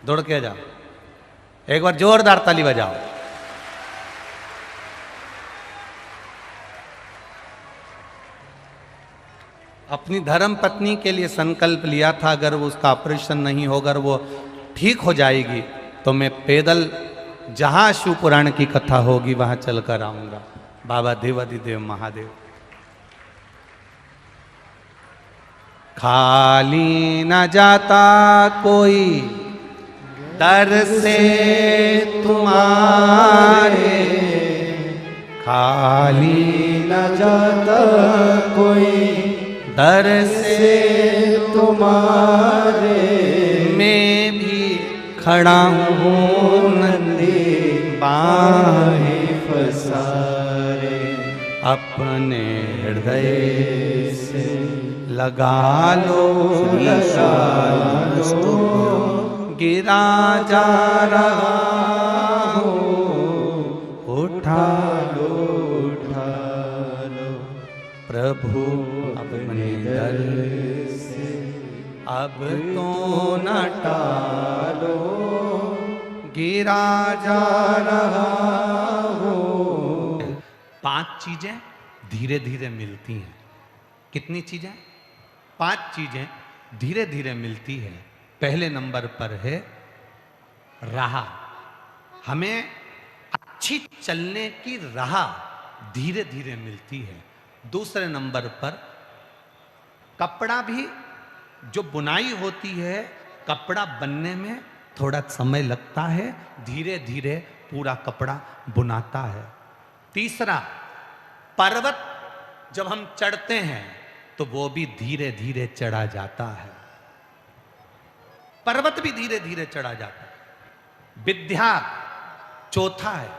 दौड़ के आ जाओ, एक बार जोरदार ताली बजाओ। अपनी धर्म पत्नी के लिए संकल्प लिया था, अगर वो उसका ऑपरेशन नहीं होगा, अगर वो ठीक हो जाएगी तो मैं पैदल जहां शिव पुराण की कथा होगी वहां चलकर आऊंगा। बाबा देवाधिदेव महादेव। खाली न जाता कोई दर से तुम्हारे, खाली न जाता कोई दर से तुम्हारे, मैं भी खड़ा हूँ नंदी बाहें पसारे, अपने हृदय से लगा लो, गिरा जा रहा हो, उठा लो, प्रभु अपने दर से अब तो न टालो, गिरा जा रहा हो। 5 चीजें धीरे धीरे मिलती हैं। कितनी चीजें? 5 चीजें धीरे धीरे मिलती है। पहले नंबर पर है राह। हमें अच्छी चलने की राह धीरे धीरे मिलती है। दूसरे नंबर पर कपड़ा भी, जो बुनाई होती है, कपड़ा बनने में थोड़ा समय लगता है, धीरे धीरे पूरा कपड़ा बुनाता है। तीसरा, पर्वत जब हम चढ़ते हैं तो वो भी धीरे धीरे चढ़ा जाता है। पर्वत भी धीरे धीरे चढ़ा जाता है। विद्या चौथा है,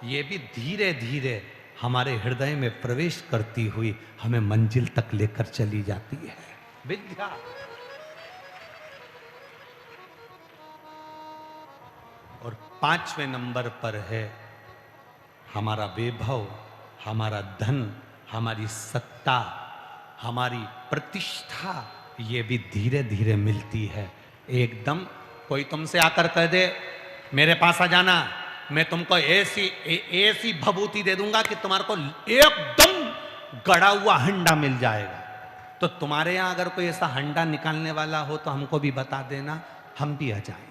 ये भी धीरे धीरे हमारे हृदय में प्रवेश करती हुई हमें मंजिल तक लेकर चली जाती है। विद्या। और 5वें नंबर पर है हमारा वैभव, हमारा धन, हमारी सत्ता, हमारी प्रतिष्ठा, ये भी धीरे धीरे मिलती है। एकदम कोई तुमसे आकर कह दे मेरे पास आ जाना, मैं तुमको ऐसी भभूति दे दूंगा कि तुम्हारे को एकदम गड़ा हुआ हंडा मिल जाएगा। तो तुम्हारे यहां अगर कोई ऐसा हंडा निकालने वाला हो तो हमको भी बता देना, हम भी आ जाएंगे।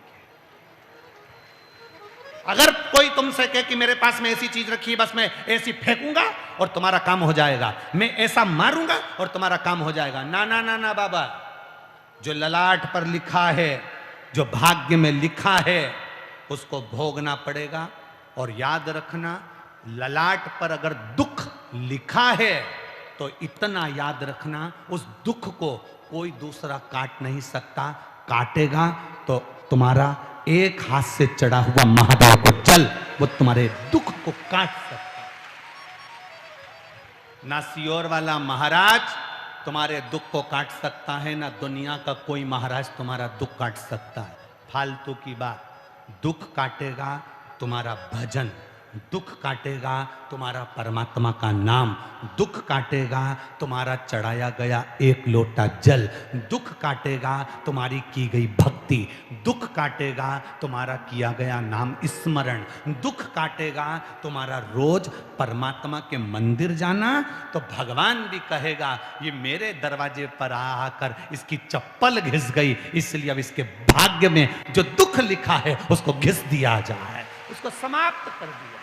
अगर कोई तुमसे कहे कि मेरे पास में ऐसी चीज रखी है, बस मैं ऐसी फेंकूंगा और तुम्हारा काम हो जाएगा, मैं ऐसा मारूंगा और तुम्हारा काम हो जाएगा, ना ना ना ना बाबा। जो ललाट पर लिखा है, जो भाग्य में लिखा है, उसको भोगना पड़ेगा। और याद रखना, ललाट पर अगर दुख लिखा है तो इतना याद रखना, उस दुख को कोई दूसरा काट नहीं सकता। काटेगा तो तुम्हारा एक हाथ से चढ़ा हुआ महादेव को जल, वो तुम्हारे दुख को काट सकता। ना सियोर वाला महाराज तुम्हारे दुख को काट सकता है, ना दुनिया का कोई महाराज तुम्हारा दुख काट सकता है। फालतू की बात। दुख काटेगा तुम्हारा भजन, दुख काटेगा तुम्हारा परमात्मा का नाम, दुख काटेगा तुम्हारा चढ़ाया गया एक लोटा जल, दुख काटेगा तुम्हारी की गई भक्ति, दुख काटेगा तुम्हारा किया गया नाम स्मरण, दुख काटेगा तुम्हारा रोज परमात्मा के मंदिर जाना। तो भगवान भी कहेगा ये मेरे दरवाजे पर आकर इसकी चप्पल घिस गई, इसलिए अब इसके भाग्य में जो दुख लिखा है उसको घिस दिया जाए, उसको समाप्त कर दिया।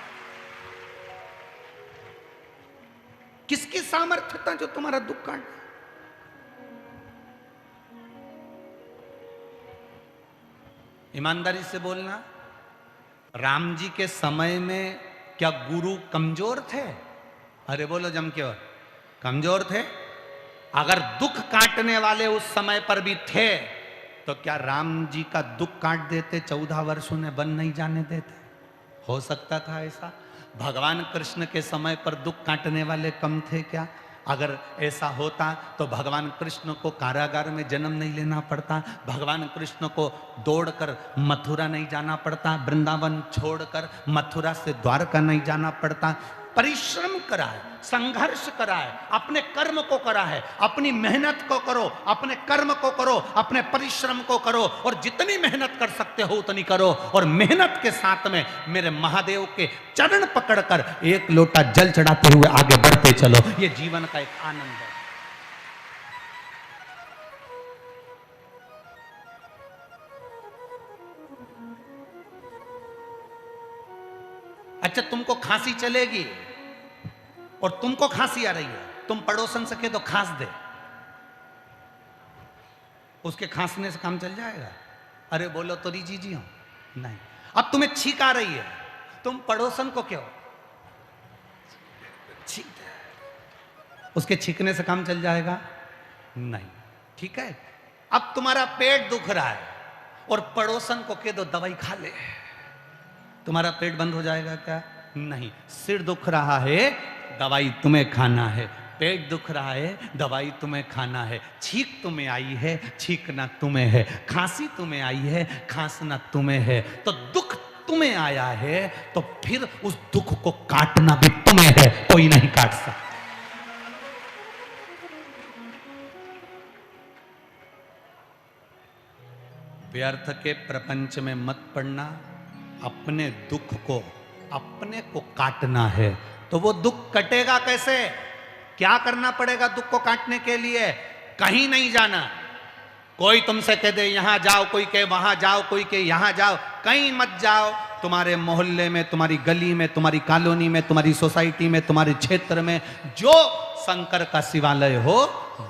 किसकी सामर्थ्य था जो तुम्हारा दुख काट? ईमानदारी से बोलना, राम जी के समय में क्या गुरु कमजोर थे? अरे बोलो जम के, कमजोर थे? अगर दुख काटने वाले उस समय पर भी थे तो क्या राम जी का दुख काट देते? 14 वर्ष उन्हें वन नहीं जाने देते? हो सकता था ऐसा? भगवान कृष्ण के समय पर दुख काटने वाले कम थे क्या? अगर ऐसा होता तो भगवान कृष्ण को कारागार में जन्म नहीं लेना पड़ता, भगवान कृष्ण को दौड़कर मथुरा नहीं जाना पड़ता, वृंदावन छोड़कर मथुरा से द्वारका नहीं जाना पड़ता। परिश्रम करा है, संघर्ष करा है, अपने कर्म को करा है, अपनी मेहनत को करो, अपने कर्म को करो, अपने परिश्रम को करो, और जितनी मेहनत कर सकते हो उतनी करो, और मेहनत के साथ में मेरे महादेव के चरण पकड़कर एक लोटा जल चढ़ाते हुए आगे बढ़ते चलो। ये जीवन का एक आनंद है। अच्छा, तुमको खांसी चलेगी और तुमको खांसी आ रही है, तुम पड़ोसन से कह दो खांस दे, उसके खांसने से काम चल जाएगा? अरे बोलो तो रीजी जी हो, नहीं। अब तुम्हें छींक आ रही है, तुम पड़ोसन को क्यों छींक दे, उसके छींकने से काम चल जाएगा? नहीं। ठीक है, अब तुम्हारा पेट दुख रहा है और पड़ोसन को कह दो दवाई खा ले, तुम्हारा पेट बंद हो जाएगा क्या? नहीं। सिर दुख रहा है, दवाई तुम्हें खाना है, पेट दुख रहा है, दवाई तुम्हें खाना है, छींक तुम्हें आई है, छींकना तुम्हें है, खांसी तुम्हें आई है, खांसना तुम्हें है, तो दुख तुम्हें आया है तो फिर उस दुख को काटना भी तुम्हें है, कोई नहीं काट सकता। व्यर्थ के प्रपंच में मत पड़ना, अपने दुख को अपने को काटना है। तो वो दुख कटेगा कैसे? क्या करना पड़ेगा दुख को काटने के लिए? कहीं नहीं जाना। कोई तुमसे कह दे यहां जाओ, कोई कहे वहां जाओ, कोई कहे यहां जाओ, कहीं मत जाओ। तुम्हारे मोहल्ले में, तुम्हारी गली में, तुम्हारी कॉलोनी में, तुम्हारी सोसाइटी में, तुम्हारे क्षेत्र में जो शंकर का शिवालय हो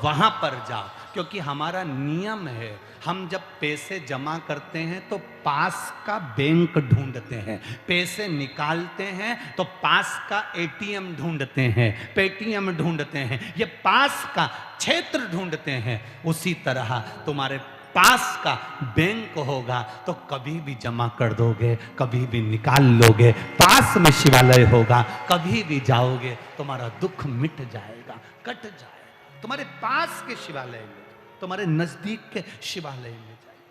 वहां पर जाओ, क्योंकि हमारा नियम है, हम जब पैसे जमा करते हैं तो पास का बैंक ढूंढते हैं, पैसे निकालते हैं तो पास का एटीएम ढूंढते हैं, पेटीएम ढूंढते हैं, ये पास का क्षेत्र ढूंढते हैं। उसी तरह तुम्हारे पास का बैंक होगा तो कभी भी जमा कर दोगे, कभी भी निकाल लोगे। पास में शिवालय होगा, कभी भी जाओगे तुम्हारा दुख मिट जाएगा, कट जाएगा। तुम्हारे पास के शिवालय में, तुम्हारे नजदीक के शिवालय में जाए।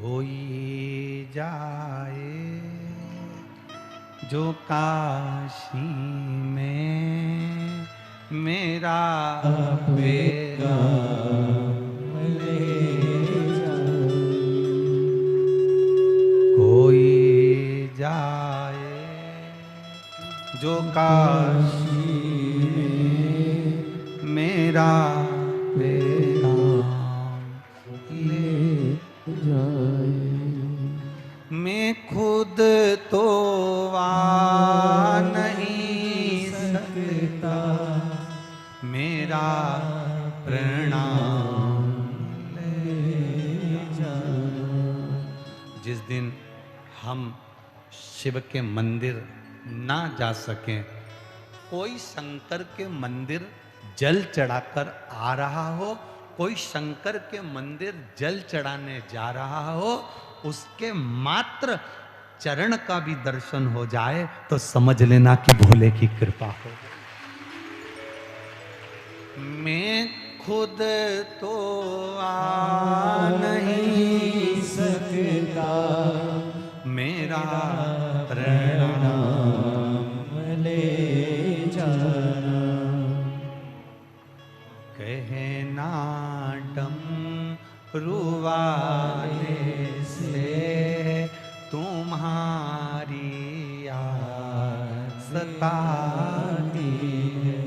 कोई जाए जो काशी में मेरा बेगा जाए जो काशी में मेरा पैगाम ले जाए। मैं खुद तो आ नहीं सकता, मेरा प्रणाम ले जाए। जिस दिन हम शिव के मंदिर ना जा सकें, कोई शंकर के मंदिर जल चढ़ाकर आ रहा हो, कोई शंकर के मंदिर जल चढ़ाने जा रहा हो, उसके मात्र चरण का भी दर्शन हो जाए तो समझ लेना कि भोले की कृपा हो। मैं खुद तो आ नहीं सकता, मेरा प्रणाम ले जाना। कहना डमरू वाले से तुम्हारी याद सताती है।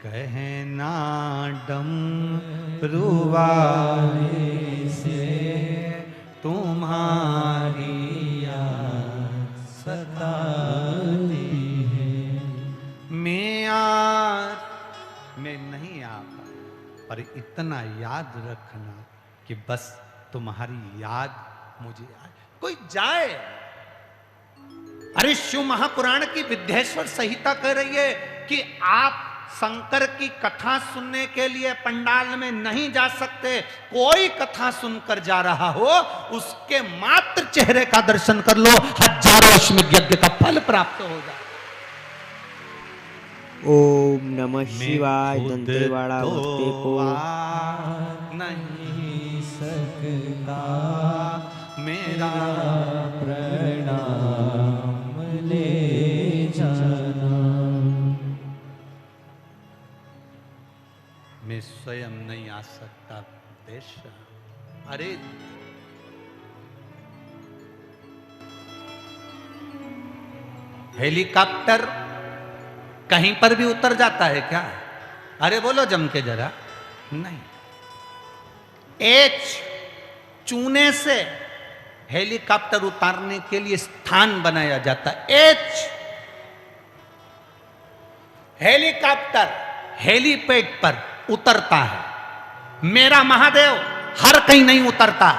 कहना डमरू वाले से तुम्हारी याद सताती है। मैं नहीं आ पाया, पर इतना याद रखना कि बस तुम्हारी याद मुझे आए। कोई जाए, अरे शिव महापुराण की विद्येश्वर संहिता कह रही है कि आप शंकर की कथा सुनने के लिए पंडाल में नहीं जा सकते। कोई कथा सुनकर जा रहा हो, उसके मात्र चेहरे का दर्शन कर लो, हजारों अश्वमेध यज्ञ का फल प्राप्त हो जाए। ओम नमः शिवाय। दंतेवाड़ा भक्ति को नहीं सकता, मेरा प्रणाम ले जाना। मैं स्वयं नहीं आ सकता देश। अरे हेलीकॉप्टर कहीं पर भी उतर जाता है क्या? अरे बोलो जम के जरा। नहीं, एच चूने से हेलीकॉप्टर उतारने के लिए स्थान बनाया जाता है। एच हेलीकॉप्टर हेलीपैड पर उतरता है। मेरा महादेव हर कहीं नहीं उतरता।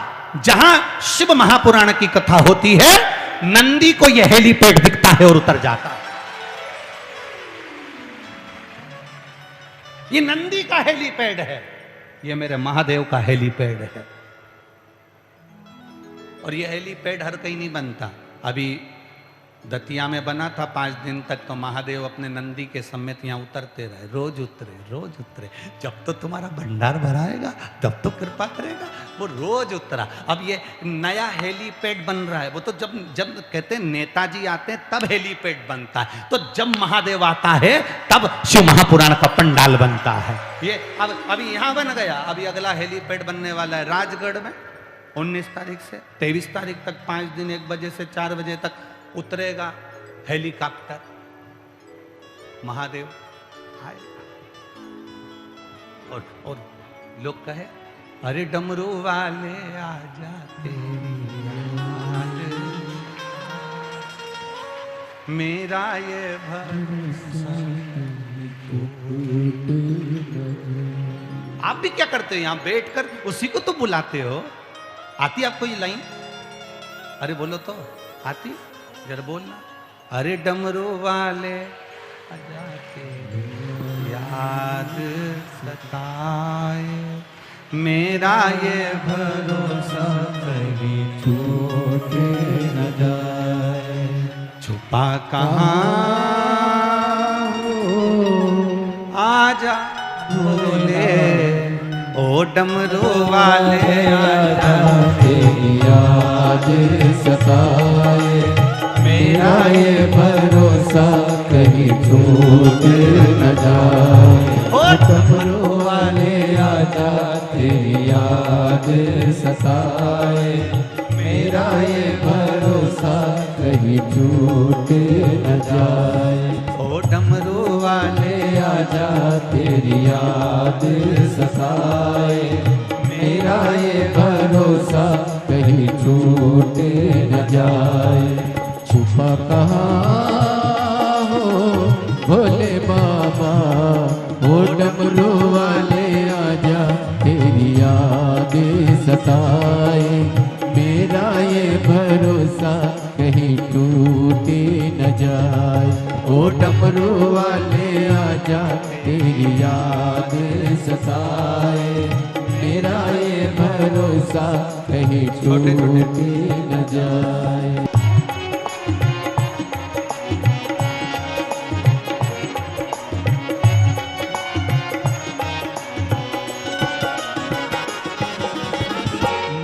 जहां शिव महापुराण की कथा होती है, नंदी को यह हेलीपैड दिखता है और उतर जाता है। ये नंदी का हेलीपैड है, ये मेरे महादेव का हेलीपैड है। और ये हेलीपैड हर कहीं नहीं बनता। अभी दतिया में बना था 5 दिन तक, तो महादेव अपने नंदी के समेत यहाँ उतरते रहे, रोज उतरे रोज उतरे। जब तो तुम्हारा भंडार भराएगा तब तो कृपा करेगा। वो रोज उतरा। अब ये नया हेलीपैड बन रहा है। वो तो जब जब कहते हैं नेताजी आते हैं तब हेलीपैड बनता है, तो जब महादेव आता है तब शिव महापुराण का पंडाल बनता है। ये अब अभी यहाँ बन गया, अभी अगला हेलीपैड बनने वाला है राजगढ़ में 19 तारीख से 23 तारीख तक 5 दिन 1 बजे से 4 बजे तक उतरेगा हेलीकॉप्टर। महादेव आएगा और लोग कहे अरे डमरू वाले आ जाते, मेरा ये भरोसा। आप भी क्या करते हो यहाँ बैठकर? उसी को तो बुलाते हो। आती आपको ये लाइन? अरे बोलो तो, आती? जरा बोलना। अरे डमरू वाले आ जाते, याद सताए, मेरा ये भरोसा कभी छूट न जाए। छुपा कहाँ आजा भोले, ओ डमरू वाले आजा, तेरी याद सताए, मेरा ये भरोसा कहीं छूट न जाए। ओ डमरू वाले आजा, तेरी याद सताए, मेरा ये भरोसा कहीं छूट न जाए। ओ डमरू वाले आजा, तेरी याद सताए, मेरा ये भरोसा कहीं छूट न जाए। छुपा कहाँ हो भोले बाबा, ओ डमरू वाले आजा, तेरी याद सताए, मेरा ये भरोसा कहीं टूट न जाए। ओ डमरू वाले आजा, तेरी याद सताए, मेरा ये भरोसा कहीं छूट न जाए।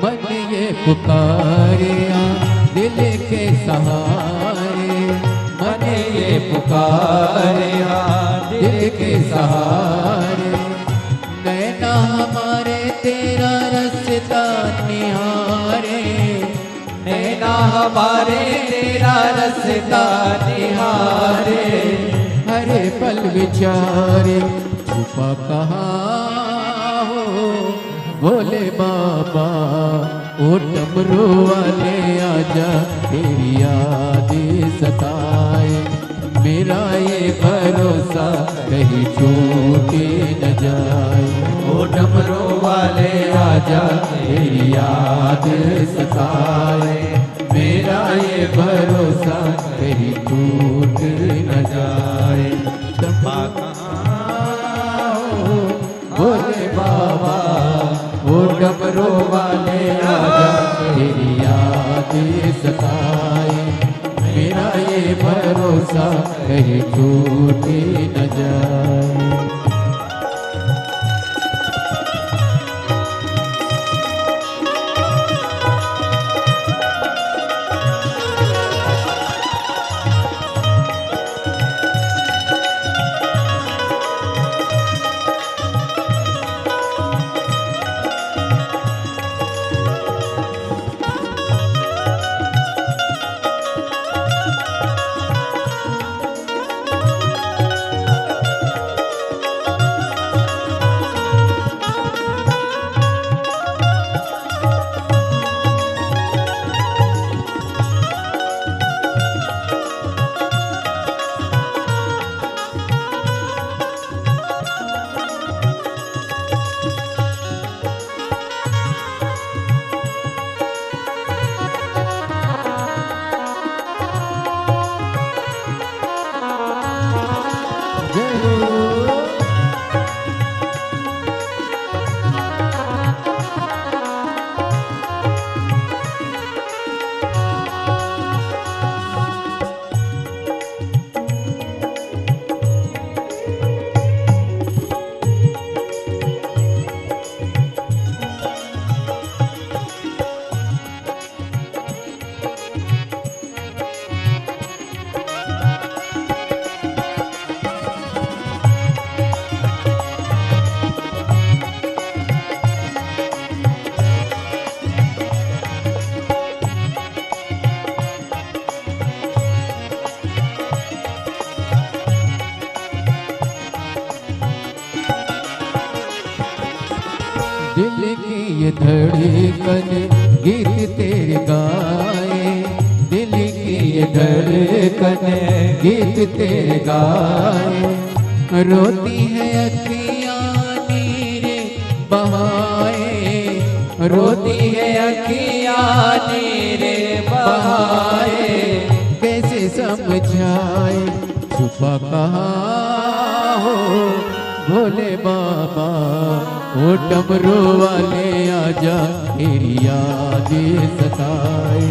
मन ये पुकारिया दिल के सहारे, मन ये पुकारिया दिल के सहारे, नैना हमारे तेरा रास्ता निहारे, नैना हमारे तेरा रास्ता निहारे, हरे पल विचारे छुपा कहाँ हो भोले बाबा, ओ डमरू वाले आजा तेरी याद सताए, मेरा ये भरोसा कहीं छूटे न जाए। ओ डमरू वाले आजा तेरी याद सताए, मेरा ये भरोसा कहीं छूट न जाए। छुपा कहाँ हो भोले बाबा, ओ डमरू वाले आजा तेरी याद सताए, मेरा ये भरोसा कहीं छूट न जाए। दिल की ये धड़कन गीत तेरे गाए, दिल की ये धड़कन गीत तेरे गाए, रोती है अखियाँ नीरे बहाए, रोती है अखियाँ नीरे बहाए, कैसे समझाए छुपा कहाँ हो भोले बाबा, ओ डमरू वाले आजा तेरी याद सताए,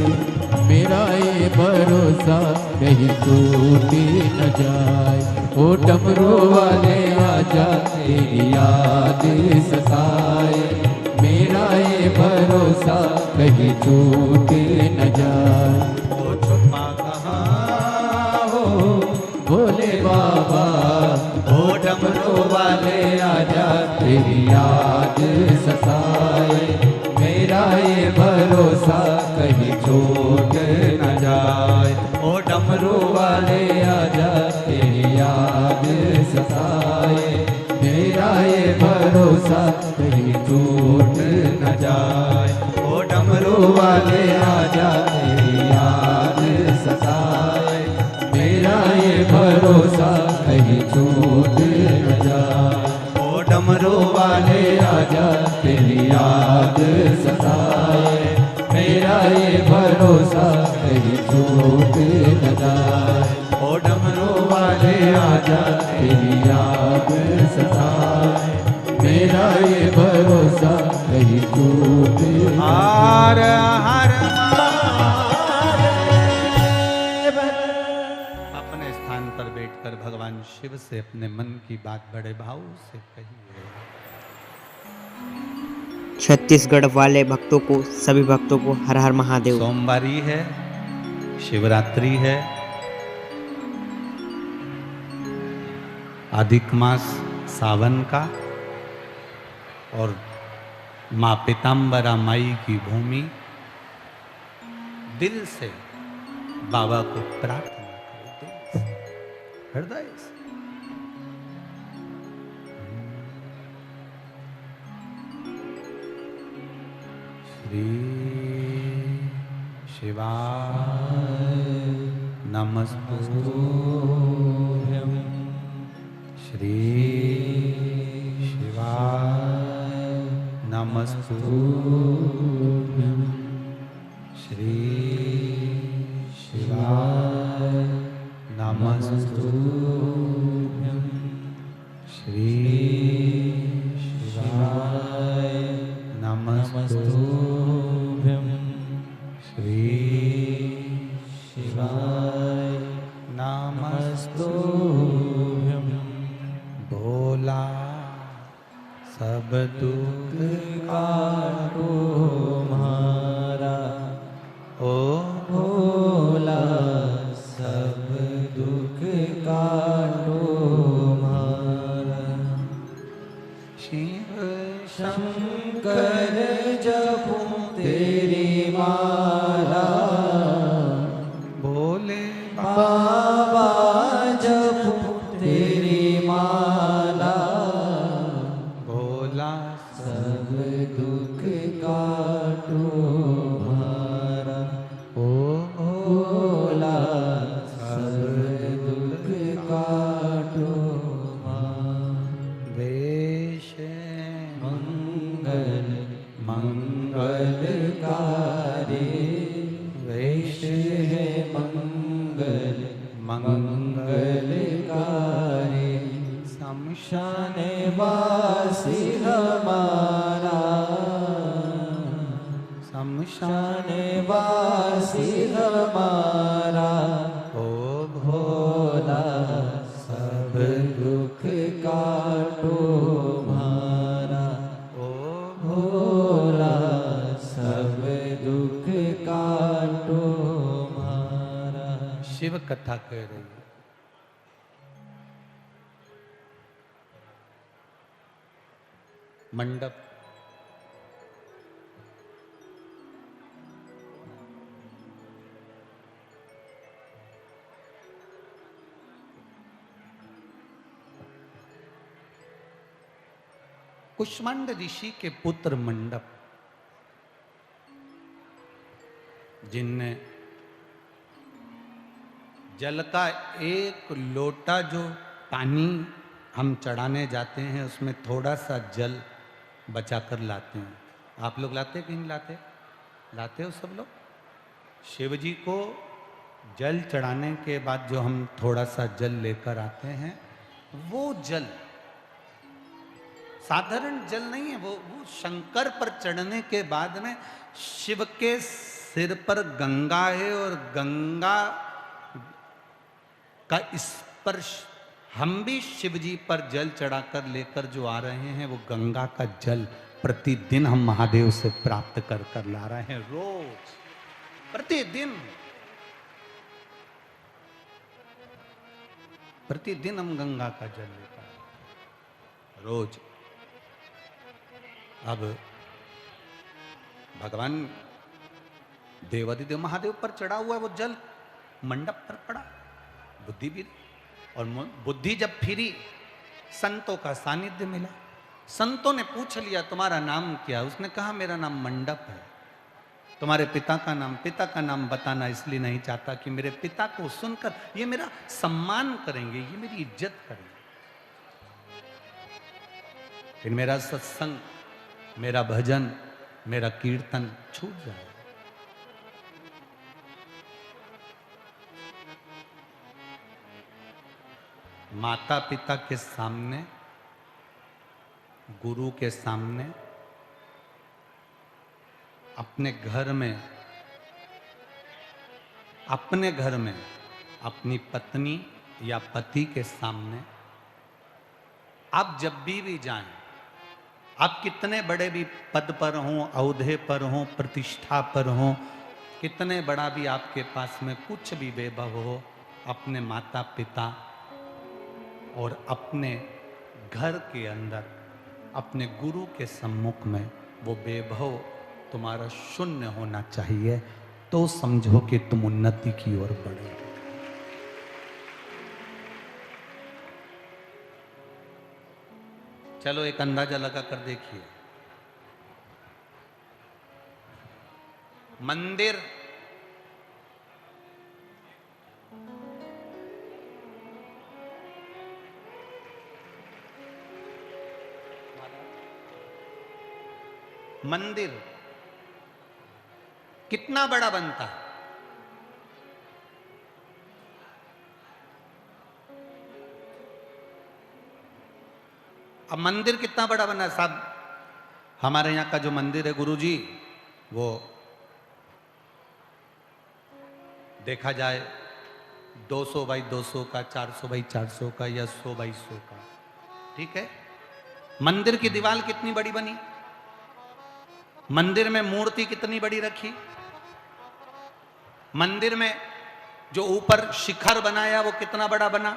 मेरा ये भरोसा कहीं टूट न जाए। ओ डमरू वाले आजा तेरी याद सताए, मेरा ये भरोसा कहीं टूट न जाए। ओ छुपा कहाँ हो भोले बाबा, ओ डमरू वाले आजा तेरी याद सताए, मेरा ये भरोसा कहीं छूट न जाए। ओ डमरू वाले आजा तेरी याद सताए, मेरा ये भरोसा कहीं छूट न जाए। ओ डमरू वाले आजा तेरी याद सताए, मेरा ये भरोसा कहीं छूट न जाए। ओ डमरू वाले आजा तेरी याद सताए, मेरा ये भरोसा कहीं छूट न जाए। ओ डमरू वाले आजा तेरी याद शिव से अपने मन की बात बड़े भाव से कहिए। छत्तीसगढ़ वाले भक्तों को, सभी भक्तों को हर हर महादेव। सोमवारी है, शिवरात्रि है, अधिक मास सावन का, और माँ पीताम्बरा माई की भूमि। दिल से बाबा को प्रार्थना करो, दिल से, हृदय से। श्री शिवाय नमस्तुभ्यं, श्री शिवाय नमस्तुभ्यं, श्री शिवाय नमस्तुभ्यं, श्री शिवाय नमस्तुभ्यं, श्री शिवाय नमस्तुभ्यं। भोला सब दुख काटो हमारा, ओ भोला सब दुख काटो हमारा। शिव शंकर जपो तेरी माला, भोले बाबा जपो तेरी माला, भोला सब दुख काटो हमारा, ओ भोला सब दुख काटो हमारा। वेश मंगल मंगलकारी, वेश है मंगल मंगलकारी, शमशान वासी हमारा, शमशान वासी हमारा, ओ भोला सब दुख काटो हमारा, ओ भोला सब दुख काटो हमारा। शिव कथा कह रही है। मंडप, कुष्मांड ऋषि के पुत्र मंडप, जिनने जल का एक लोटा जो पानी हम चढ़ाने जाते हैं उसमें थोड़ा सा जल बचाकर लाते हैं। आप लोग लाते कि नहीं लाते? लाते हो सब लोग? शिव जी को जल चढ़ाने के बाद जो हम थोड़ा सा जल लेकर आते हैं, वो जल साधारण जल नहीं है, वो शंकर पर चढ़ने के बाद में शिव के सिर पर गंगा है, और गंगा का स्पर्श हम भी शिव जी पर जल चढ़ाकर लेकर जो आ रहे हैं, वो गंगा का जल प्रतिदिन हम महादेव से प्राप्त कर कर ला रहे हैं। रोज प्रतिदिन प्रतिदिन हम गंगा का जल लेकर रोज। अब भगवान देवादिदेव महादेव पर चढ़ा हुआ है वो जल, मंडप पर पड़ा, बुद्धि भी, और बुद्धि जब फिरी संतों का सानिध्य मिला। संतों ने पूछ लिया तुम्हारा नाम क्या? उसने कहा मेरा नाम मंडप है। तुम्हारे पिता का नाम बताना इसलिए नहीं चाहता कि मेरे पिता को सुनकर ये मेरा सम्मान करेंगे, ये मेरी इज्जत करेंगे, फिर मेरा सत्संग, मेरा भजन, मेरा कीर्तन छूट जाए। माता पिता के सामने, गुरु के सामने, अपने घर में अपनी पत्नी या पति के सामने आप जब भी जाएं, आप कितने बड़े भी पद पर हों, औहदे पर हों, प्रतिष्ठा पर हों, कितने बड़ा भी आपके पास में कुछ भी वैभव हो, अपने माता पिता और अपने घर के अंदर अपने गुरु के सम्मुख में वो वैभव तुम्हारा शून्य होना चाहिए, तो समझो कि तुम उन्नति की ओर बढ़े। चलो एक अंदाजा लगा कर देखिए, मंदिर कितना बड़ा बनता है? अब मंदिर कितना बड़ा बना है साहब? हमारे यहाँ का जो मंदिर है गुरुजी, वो देखा जाए 200 बाई 200 का, 400 बाई 400 का या 100 बाई 100 का, ठीक है। मंदिर की दीवार कितनी बड़ी बनी, मंदिर में मूर्ति कितनी बड़ी रखी, मंदिर में जो ऊपर शिखर बनाया वो कितना बड़ा बना।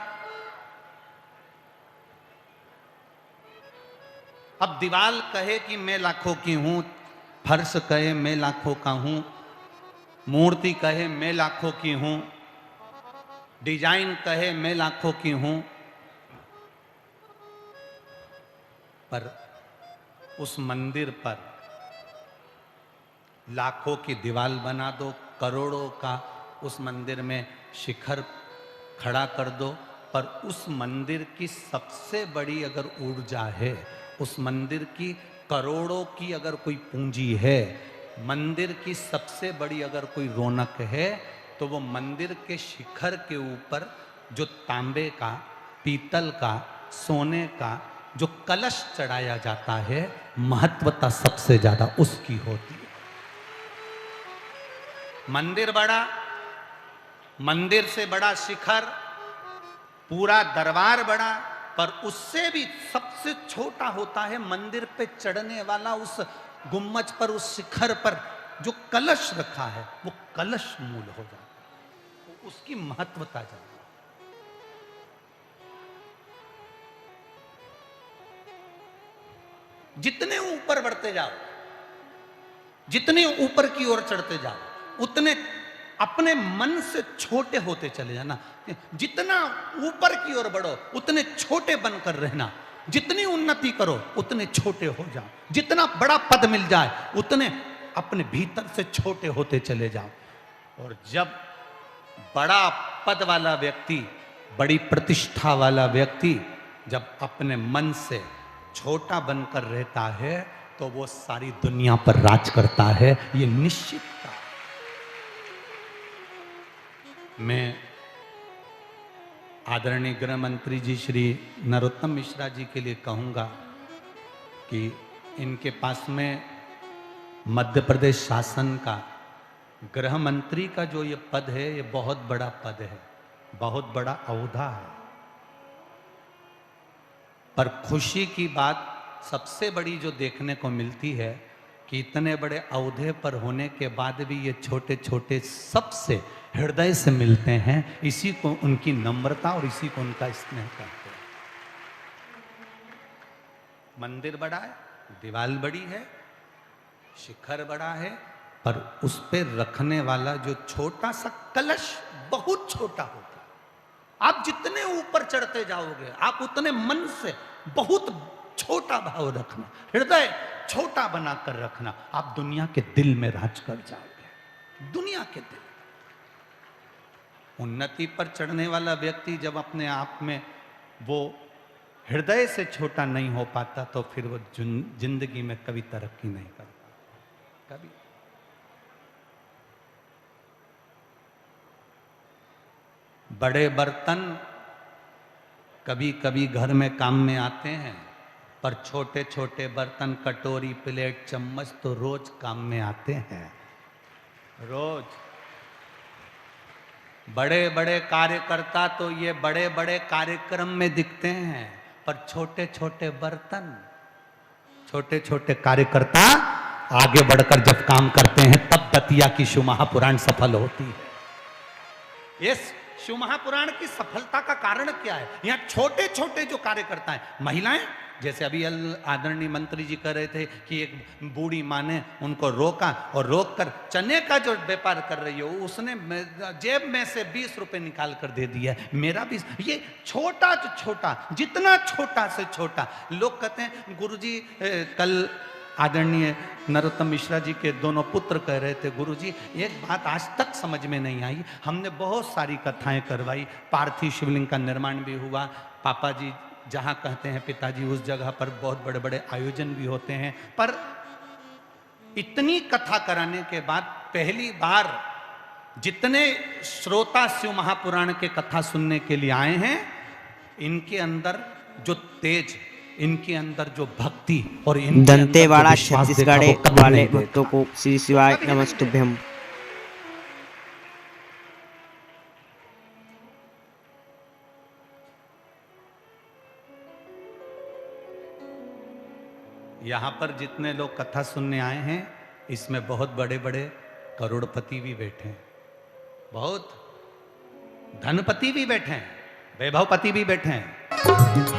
अब दीवाल कहे कि मैं लाखों की हूं, फर्श कहे मैं लाखों का हूं, मूर्ति कहे मैं लाखों की हूं, डिजाइन कहे मैं लाखों की हूं, पर उस मंदिर पर लाखों की दीवार बना दो, करोड़ों का उस मंदिर में शिखर खड़ा कर दो, पर उस मंदिर की सबसे बड़ी अगर ऊर्जा है, उस मंदिर की करोड़ों की अगर कोई पूंजी है, मंदिर की सबसे बड़ी अगर कोई रौनक है, तो वो मंदिर के शिखर के ऊपर जो तांबे का, पीतल का, सोने का जो कलश चढ़ाया जाता है, महत्वता सबसे ज्यादा उसकी होती है। मंदिर बड़ा, मंदिर से बड़ा शिखर, पूरा दरबार बड़ा, पर उससे भी सबसे छोटा होता है मंदिर पे चढ़ने वाला उस गुम्मज पर, उस शिखर पर जो कलश रखा है, वो कलश मूल हो जाता है, तो उसकी महत्वता जाती है। जितने ऊपर बढ़ते जाओ, जितने ऊपर की ओर चढ़ते जाओ, उतने अपने मन से छोटे होते चले जाना। जितना ऊपर की ओर बढ़ो उतने छोटे बनकर रहना, जितनी उन्नति करो उतने छोटे हो जाओ, जितना बड़ा पद मिल जाए उतने अपने भीतर से छोटे होते चले जाओ। और जब बड़ा पद वाला व्यक्ति, बड़ी प्रतिष्ठा वाला व्यक्ति जब अपने मन से छोटा बनकर रहता है, तो वो सारी दुनिया पर राज करता है, ये निश्चित था। मैं आदरणीय गृह मंत्री जी श्री नरोत्तम मिश्रा जी के लिए कहूँगा कि इनके पास में मध्य प्रदेश शासन का गृह मंत्री का जो ये पद है, ये बहुत बड़ा पद है, बहुत बड़ा ओहदा है। पर खुशी की बात सबसे बड़ी जो देखने को मिलती है कि इतने बड़े ओहदे पर होने के बाद भी ये छोटे छोटे सबसे हृदय से मिलते हैं। इसी को उनकी नम्रता और इसी को उनका स्नेह कहते हैं। मंदिर बड़ा है, दीवार बड़ी है, शिखर बड़ा है, पर उस पर रखने वाला जो छोटा सा कलश बहुत छोटा होता है। आप जितने ऊपर चढ़ते जाओगे, आप उतने मन से बहुत छोटा भाव रखना, हृदय छोटा बनाकर रखना, आप दुनिया के दिल में राज कर जाओगे। दुनिया के दिल। उन्नति पर चढ़ने वाला व्यक्ति जब अपने आप में वो हृदय से छोटा नहीं हो पाता, तो फिर वो जिंदगी में कभी तरक्की नहीं कर पाता, कभी। बड़े बर्तन कभी कभी घर में काम में आते हैं, पर छोटे छोटे बर्तन, कटोरी, प्लेट, चम्मच तो रोज काम में आते हैं, रोज। बड़े बड़े कार्यकर्ता तो ये बड़े बड़े कार्यक्रम में दिखते हैं, पर छोटे छोटे बर्तन, छोटे छोटे कार्यकर्ता आगे बढ़कर जब काम करते हैं तब दतिया की शिव महापुराण सफल होती है। इस शिव महापुराण की सफलता का कारण क्या है? यहाँ छोटे छोटे जो कार्यकर्ता हैं, महिलाएं, जैसे अभी आदरणीय मंत्री जी कह रहे थे कि एक बूढ़ी माँ ने उनको रोका और रोक कर चने का जो व्यापार कर रही हो उसने जेब में से 20 रुपए निकाल कर दे दिया, मेरा भी। ये छोटा जो छोटा, जितना छोटा से छोटा, लोग कहते हैं गुरुजी, कल आदरणीय नरोत्तम मिश्रा जी के दोनों पुत्र कह रहे थे, गुरुजी एक बात आज तक समझ में नहीं आई, हमने बहुत सारी कथाएं करवाई, पार्थिव शिवलिंग का निर्माण भी हुआ, पापा जी जहाँ कहते हैं पिताजी उस जगह पर बहुत बड़े बड़े आयोजन भी होते हैं, पर इतनी कथा कराने के बाद पहली बार जितने श्रोता शिव महापुराण के कथा सुनने के लिए आए हैं, इनके अंदर जो तेज, इनके अंदर जो भक्ति और दंतेवाड़ा छत्तीसगढ़ वाले भक्तों को श्री शिवाय नमस्तुभ्यम। यहाँ पर जितने लोग कथा सुनने आए हैं, इसमें बहुत बड़े बड़े करोड़पति भी बैठे हैं, बहुत धनपति भी बैठे हैं, वैभवपति भी बैठे हैं।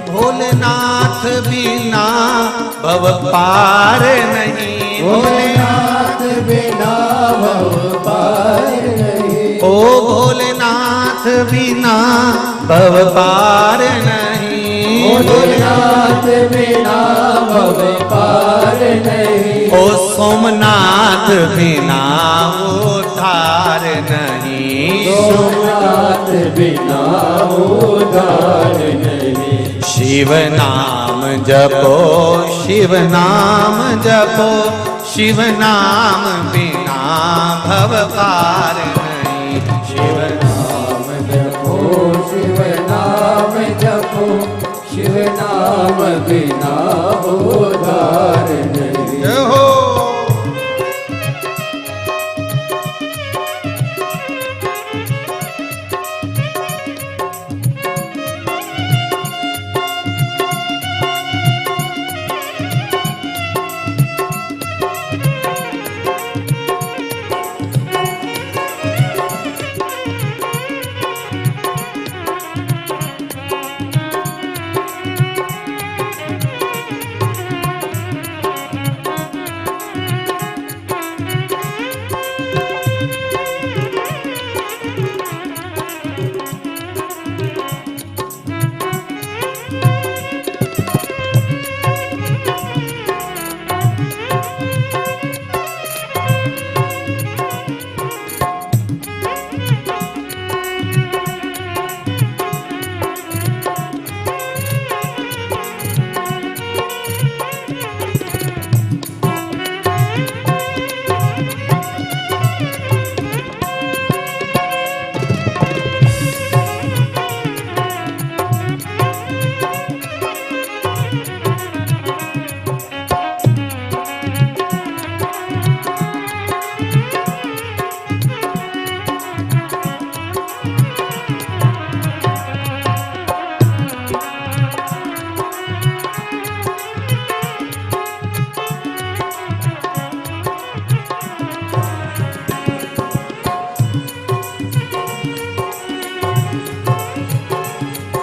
भोलेनाथ बिना भव पार नहीं, भोलेनाथ बिना भव पार नहीं, ओ भोलेनाथ बिना भव पार नहीं, भोलेनाथ बिना भव पार नहीं, ओ सोमनाथ बिना उद्धार नहीं, सोमनाथ बिना उद्धार नहीं, शिव नाम जपो, शिव नाम जपो, शिव नाम बिना भव पार नहीं, शिव नाम जपो, शिव नाम जपो, शिव नाम बिना उद्धार नहीं। हो।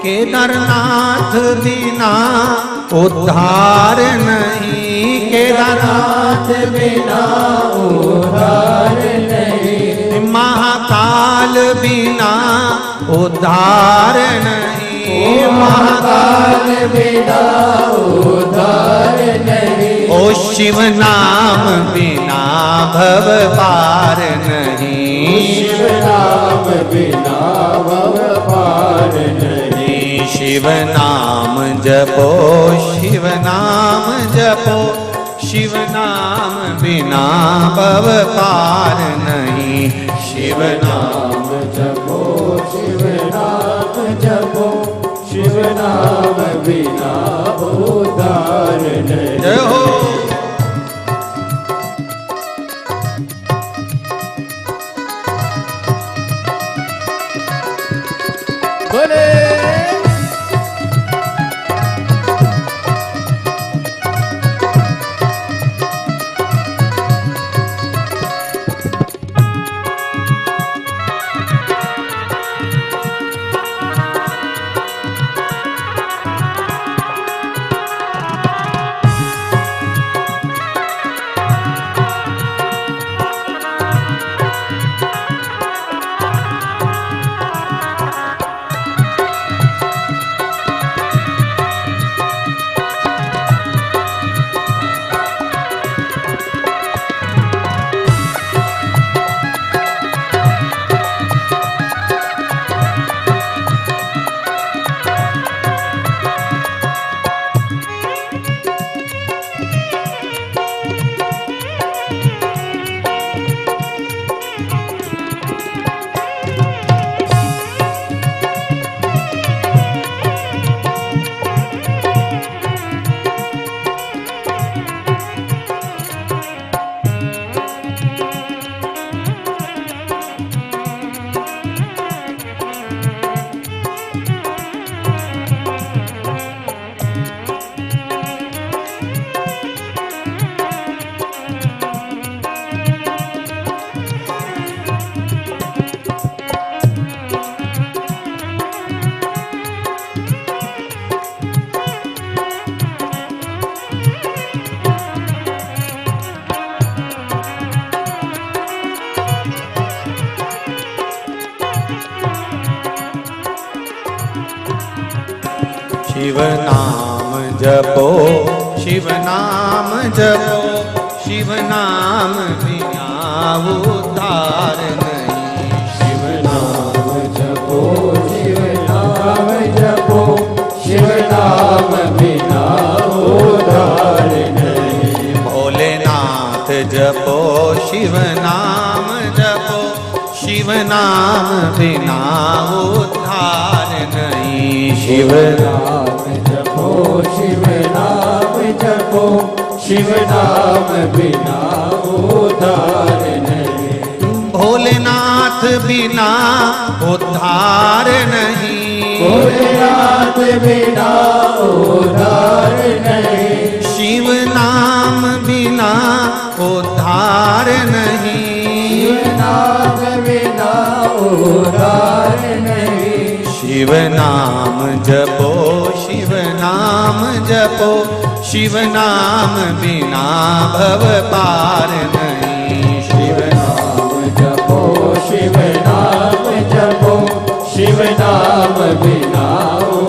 केदारनाथ बिना उद्धार नहीं, केदारनाथ बिना उद्धार नहीं, महाकाल बिना उद्धार नहीं, महाकाल बिना उद्धार नहीं, ओ शिव नाम बिना भव पार नहीं, शिव नाम बिना भव पार नहीं, शिव नाम जपो, शिव नाम जपो, शिव नाम बिना भव पार नहीं, शिव नाम जपो, शिव नाम जपो, शिव नाम बिना उद्धार नहीं। जय हो। बोले शिव नाम जपो, शिव नाम जपो, शिव नाम बिना उद्धार नहीं, शिव नाम जपो, शिव नाम जपो, शिव नाम बिना उद्धार नहीं, भोलेनाथ जपो, शिव नाम जपो, शिव नाम बिना उद्धार नहीं, शिव नाम जपो, शिव नाम जपो, शिव नाम बिना उद्धार नहीं, भोलेनाथ बिना उद्धार नहीं, भोलेनाथ बिना उद्धार नहीं, शिव नाम बिना उद्धार नहीं, शिव नाम बिना उद्धार नहीं, शिव नाम जपो, शिव नाम जपो, शिव नाम बिना भव पार नहीं, शिव नाम जपो, शिव नाम जपो, शिव नाम बिना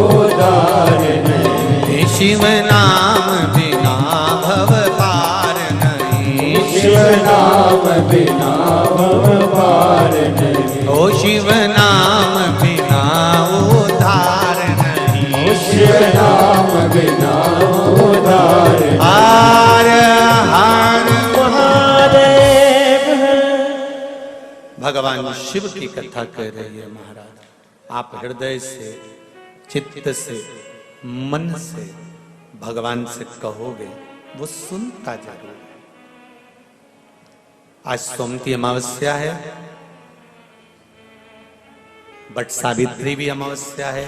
उद्धार नहीं, शिव नाम बिना भव पार नहीं, शिव नाम बिना भव पार नहीं, ओ शिव नाम बिना उद्धार नहीं, शिव नाम बिना उद्धार नहीं। हर हर महादेव। भगवान शिव की कथा कह रही है महाराज। आप हृदय से, चित्त से, मन से भगवान से कहोगे, वो सुनता जरूर है। आज सोमती अमावस्या है, बट सावित्री भी अमावस्या है।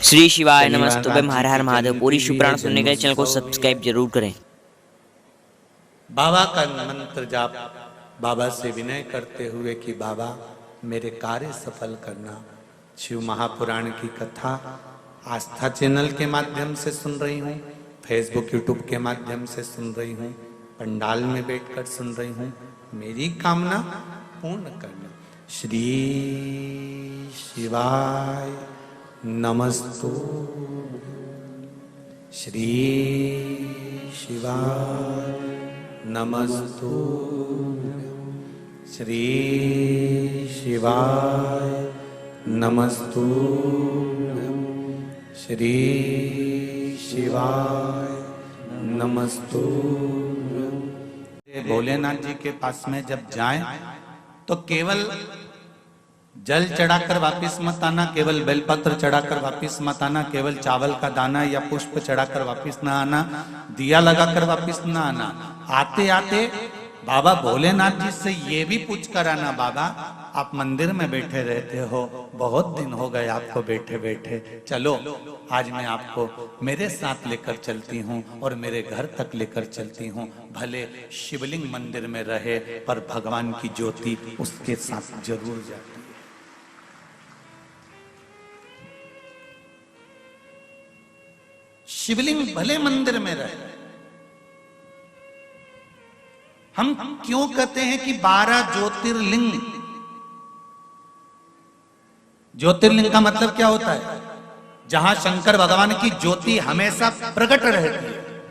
श्री शिवाय नमस्तुभ्यं, हर हर महादेव। पूरी शुभराण सुनने के लिए चैनल को सब्सक्राइब जरूर करें। बाबा का मंत्र जाप, बाबा से विनय करते हुए कि बाबा मेरे कार्य सफल करना। शिव महापुराण की कथा आस्था चैनल के माध्यम से सुन रही हूँ, फेसबुक यूट्यूब के माध्यम से सुन रही हूँ, पंडाल में बैठकर सुन रही हूँ, मेरी कामना पूर्ण करना। श्री शिवाय नमस्तु, श्री शिवाय नमस्तु, श्री शिवाय नमस्तु, श्री शिवाय नमस्तु। भोलेनाथ जी के पास में जब जाएं तो केवल जल चढ़ाकर वापिस मत आना, केवल बेलपत्र चढ़ाकर वापिस मत आना, केवल चावल का दाना या पुष्प चढ़ाकर वापिस ना आना, दिया लगाकर वापिस ना आना। आते आते बाबा भोलेनाथ जी से ये भी पूछ कर आना, बाबा आप मंदिर में बैठे रहते हो, बहुत दिन हो गए आपको बैठे बैठे, चलो आज मैं आपको मेरे साथ लेकर चलती हूँ और मेरे घर तक लेकर चलती हूँ। भले शिवलिंग मंदिर में रहे पर भगवान की ज्योति उसके साथ जरूर जाती है। शिवलिंग भले मंदिर में रहे। हम क्यों कहते हैं कि 12 ज्योतिर्लिंग? ज्योतिर्लिंग का मतलब क्या होता है? जहां शंकर भगवान की ज्योति हमेशा प्रकट रहती है।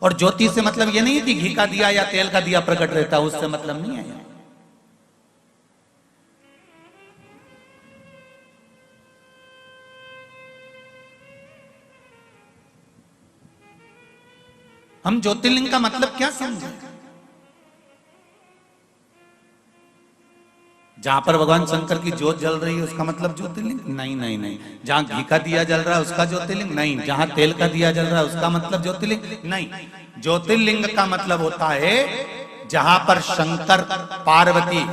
और ज्योति से मतलब ये नहीं कि घी का दिया या तेल का दिया प्रकट रहता है, उससे मतलब नहीं है। हम ज्योतिर्लिंग का मतलब क्या समझे? जहां पर भगवान शंकर की ज्योत जल रही है उसका मतलब ज्योतिर्लिंग? नहीं नहीं नहीं। जहां घी का दिया जल रहा है उसका ज्योतिर्लिंग? नहीं। जहां तेल का दिया जल रहा है उसका मतलब ज्योतिर्लिंग? नहीं। ज्योतिर्लिंग का मतलब होता है जहां पर शंकर पार्वती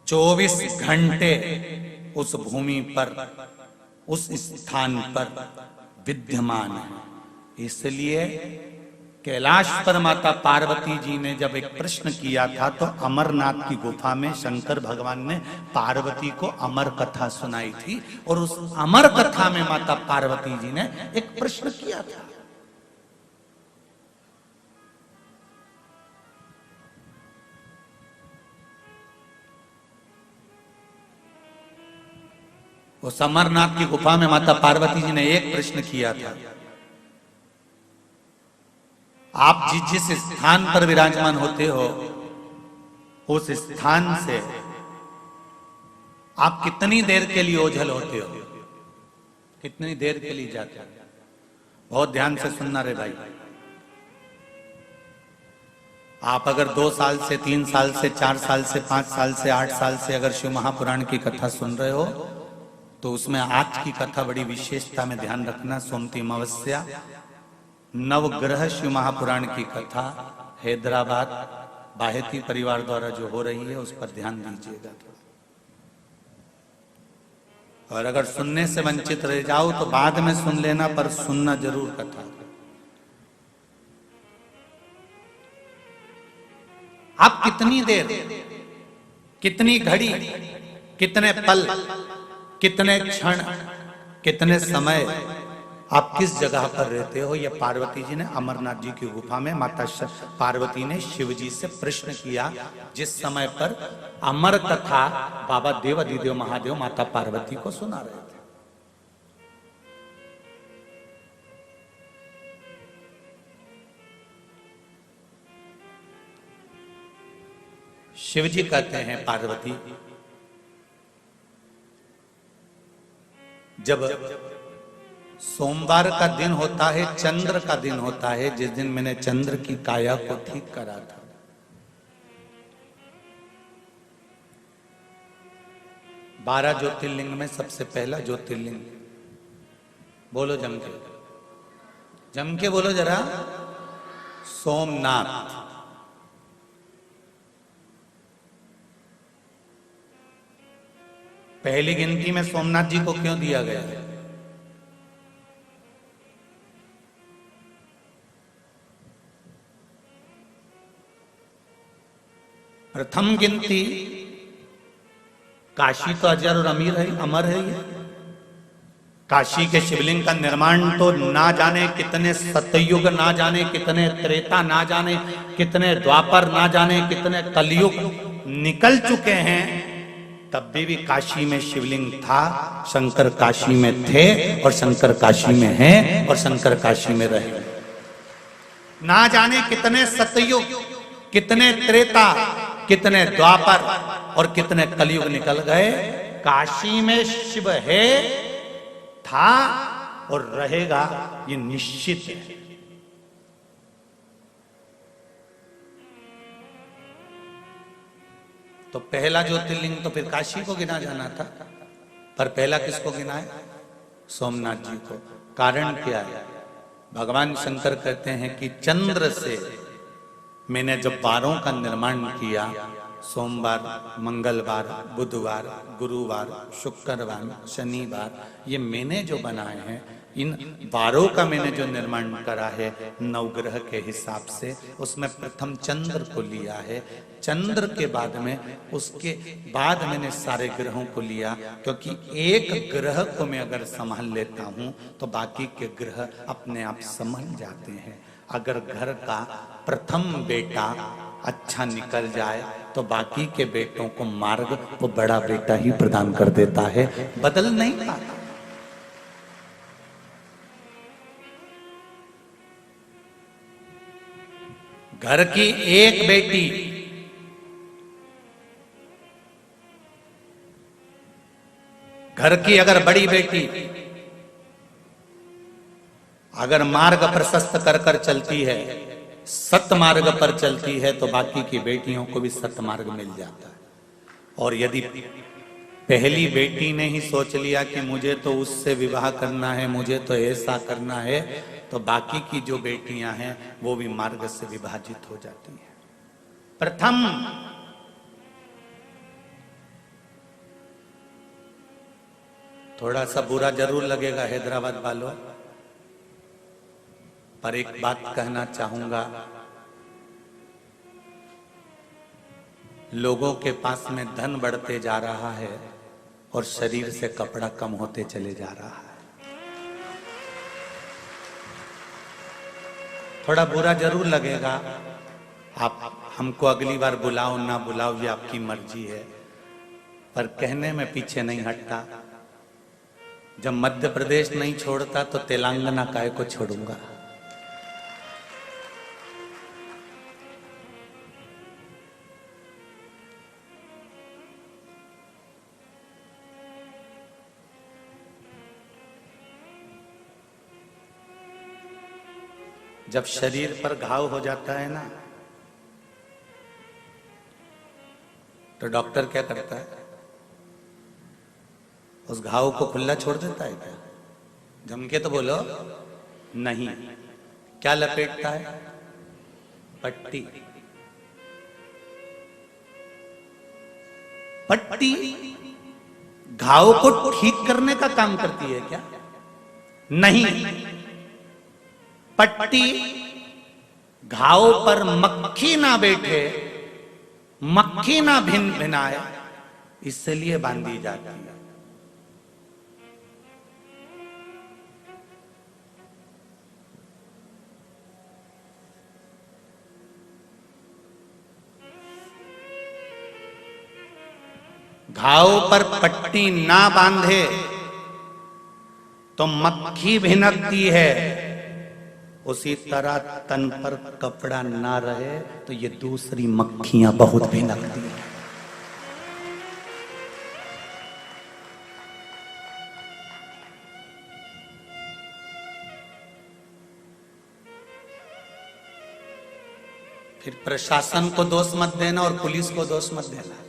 24 घंटे उस भूमि पर, उस स्थान पर विद्यमान है। इसलिए कैलाश पर माता पार्वती जी ने जब एक प्रश्न किया था तो अमरनाथ की गुफा में शंकर भगवान ने पार्वती को अमर कथा सुनाई थी और उस अमर कथा में माता पार्वती जी ने एक प्रश्न किया था। उस अमरनाथ की गुफा में माता पार्वती जी ने एक प्रश्न किया था, आप जिस स्थान पर विराजमान होते हो उस स्थान से आप कितनी देर के लिए ओझल होते हो, कितनी देर के लिए जाते हो? बहुत ध्यान से सुनना रे भाई। आप अगर 2 साल से 3 साल से 4 साल से 5 साल से 8 साल से अगर शिव महापुराण की कथा सुन रहे हो तो उसमें आज की कथा बड़ी विशेषता में ध्यान रखना। सोमती अमावस्या नवग्रह शिव महापुराण की कथा हैदराबाद बाहेती परिवार द्वारा जो हो रही है उस पर ध्यान दीजिएगा। और अगर सुनने से वंचित रह जाओ तो बाद में सुन लेना, पर सुनना जरूर कथा। आप कितनी देर, कितनी घड़ी, कितने पल, कितने क्षण, कितने समय आप किस जगह पर रहते हो, यह पार्वती जी ने अमरनाथ जी की गुफा में माता पार्वती ने शिव जी से प्रश्न किया, जिस समय पर अमर कथा बाबा देवाधिदेव महादेव माता पार्वती को सुना रहे थे। शिव जी कहते हैं पार्वती, जब सोमवार का दिन होता है, चंद्र का दिन होता है, जिस दिन मैंने चंद्र की काया को ठीक करा था, 12 ज्योतिर्लिंग में सबसे पहला ज्योतिर्लिंग, बोलो जम के, जम के बोलो जरा, सोमनाथ। पहली गिनती में सोमनाथ जी को क्यों दिया गया है? प्रथम गिनती काशी तो अजर और अमीर है, अमर है ये। काशी के शिवलिंग का निर्माण तो ना जाने कितने सतयुग, ना जाने कितने त्रेता, ना जाने कितने द्वापर, ना जाने कितने कलयुग निकल चुके हैं, तब भी काशी में शिवलिंग था। शंकर काशी में थे और शंकर काशी में हैं और शंकर काशी में रहे। ना जाने कितने सतयुग, कितने त्रेता, कितने द्वापर और कितने कलयुग निकल गए, काशी में शिव है, था और रहेगा, ये निश्चित है। तो पहला ज्योतिर्लिंग तो फिर काशी को गिना जाना था, पर पहला किसको गिना है? सोमनाथ जी को। कारण क्या है? भगवान शंकर कहते हैं कि चंद्र से मैंने जब वारों का निर्माण किया, सोमवार, मंगलवार, बुधवार, गुरुवार, शुक्रवार, शनिवार, ये मैंने जो बनाए हैं, इन वारों का मैंने जो निर्माण करा है नवग्रह के हिसाब से, उसमें प्रथम चंद्र को लिया है, चंद्र के बाद में उसके बाद मैंने सारे ग्रहों को लिया, क्योंकि एक ग्रह को मैं अगर संभाल लेता हूं तो बाकी के ग्रह अपने आप संभल जाते हैं। अगर घर का प्रथम बेटा अच्छा निकल जाए तो बाकी के बेटों को मार्ग वो बड़ा बेटा ही प्रदान कर देता है, बदल नहीं पाता। घर की एक बेटी घर की अगर बड़ी बेटी अगर मार्ग प्रशस्त कर कर चलती है, सत मार्ग पर चलती है, तो बाकी की बेटियों को भी सत मार्ग मिल जाता है। और यदि पहली बेटी ने ही सोच लिया कि मुझे तो उससे विवाह करना है, मुझे तो ऐसा करना है, तो बाकी की जो बेटियां हैं वो भी मार्ग से विभाजित हो जाती हैं। प्रथम थोड़ा सा बुरा जरूर लगेगा हैदराबाद वालों, पर एक बात कहना चाहूंगा, लोगों के पास में धन बढ़ते जा रहा है और शरीर से कपड़ा कम होते चले जा रहा है। थोड़ा बुरा जरूर लगेगा, आप हमको अगली बार बुलाओ ना बुलाओ ये आपकी मर्जी है, पर कहने में पीछे नहीं हटता। जब मध्य प्रदेश नहीं छोड़ता तो तेलंगाना काहे को छोड़ूंगा। जब शरीर पर घाव हो जाता है ना, तो डॉक्टर क्या करता है? उस घाव को खुला छोड़ देता है क्या? जम के तो बोलो नहीं। क्या लपेटता है? पट्टी। पट्टी घाव को ठीक करने का काम करती है क्या? नहीं। पट्टी घाव पर मक्खी ना बैठे, मक्खी ना भिन भिनाए, इसलिए बांधी जाती है। घाव पर पट्टी ना बांधे तो मक्खी भिनकती है, उसी तरह तन पर कपड़ा ना रहे तो ये दूसरी मक्खियां बहुत भिनकती हैं। फिर प्रशासन को दोष मत देना और पुलिस को दोष मत देना।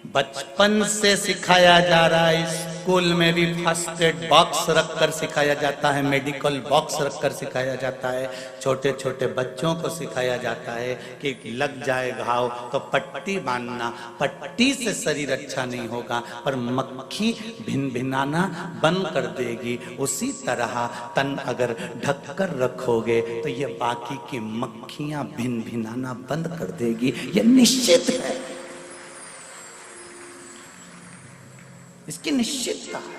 बचपन से सिखाया जा रहा है, स्कूल में भी फर्स्ट एड बॉक्स रखकर सिखाया जाता है, मेडिकल बॉक्स रखकर सिखाया जाता है, छोटे छोटे बच्चों को सिखाया जाता है कि लग जाए घाव तो पट्टी बांधना, पट्टी से शरीर अच्छा नहीं होगा, पर मक्खी भिन भिनाना बंद कर देगी। उसी तरह तन अगर ढक कर रखोगे तो ये बाकी की मक्खियां भिन भिनाना बंद कर देगी, ये निश्चित है, इसकी निश्चितता है।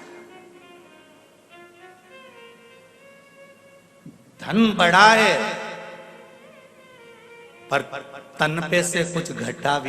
धन बढ़ा है पर तन पे से कुछ घटा भी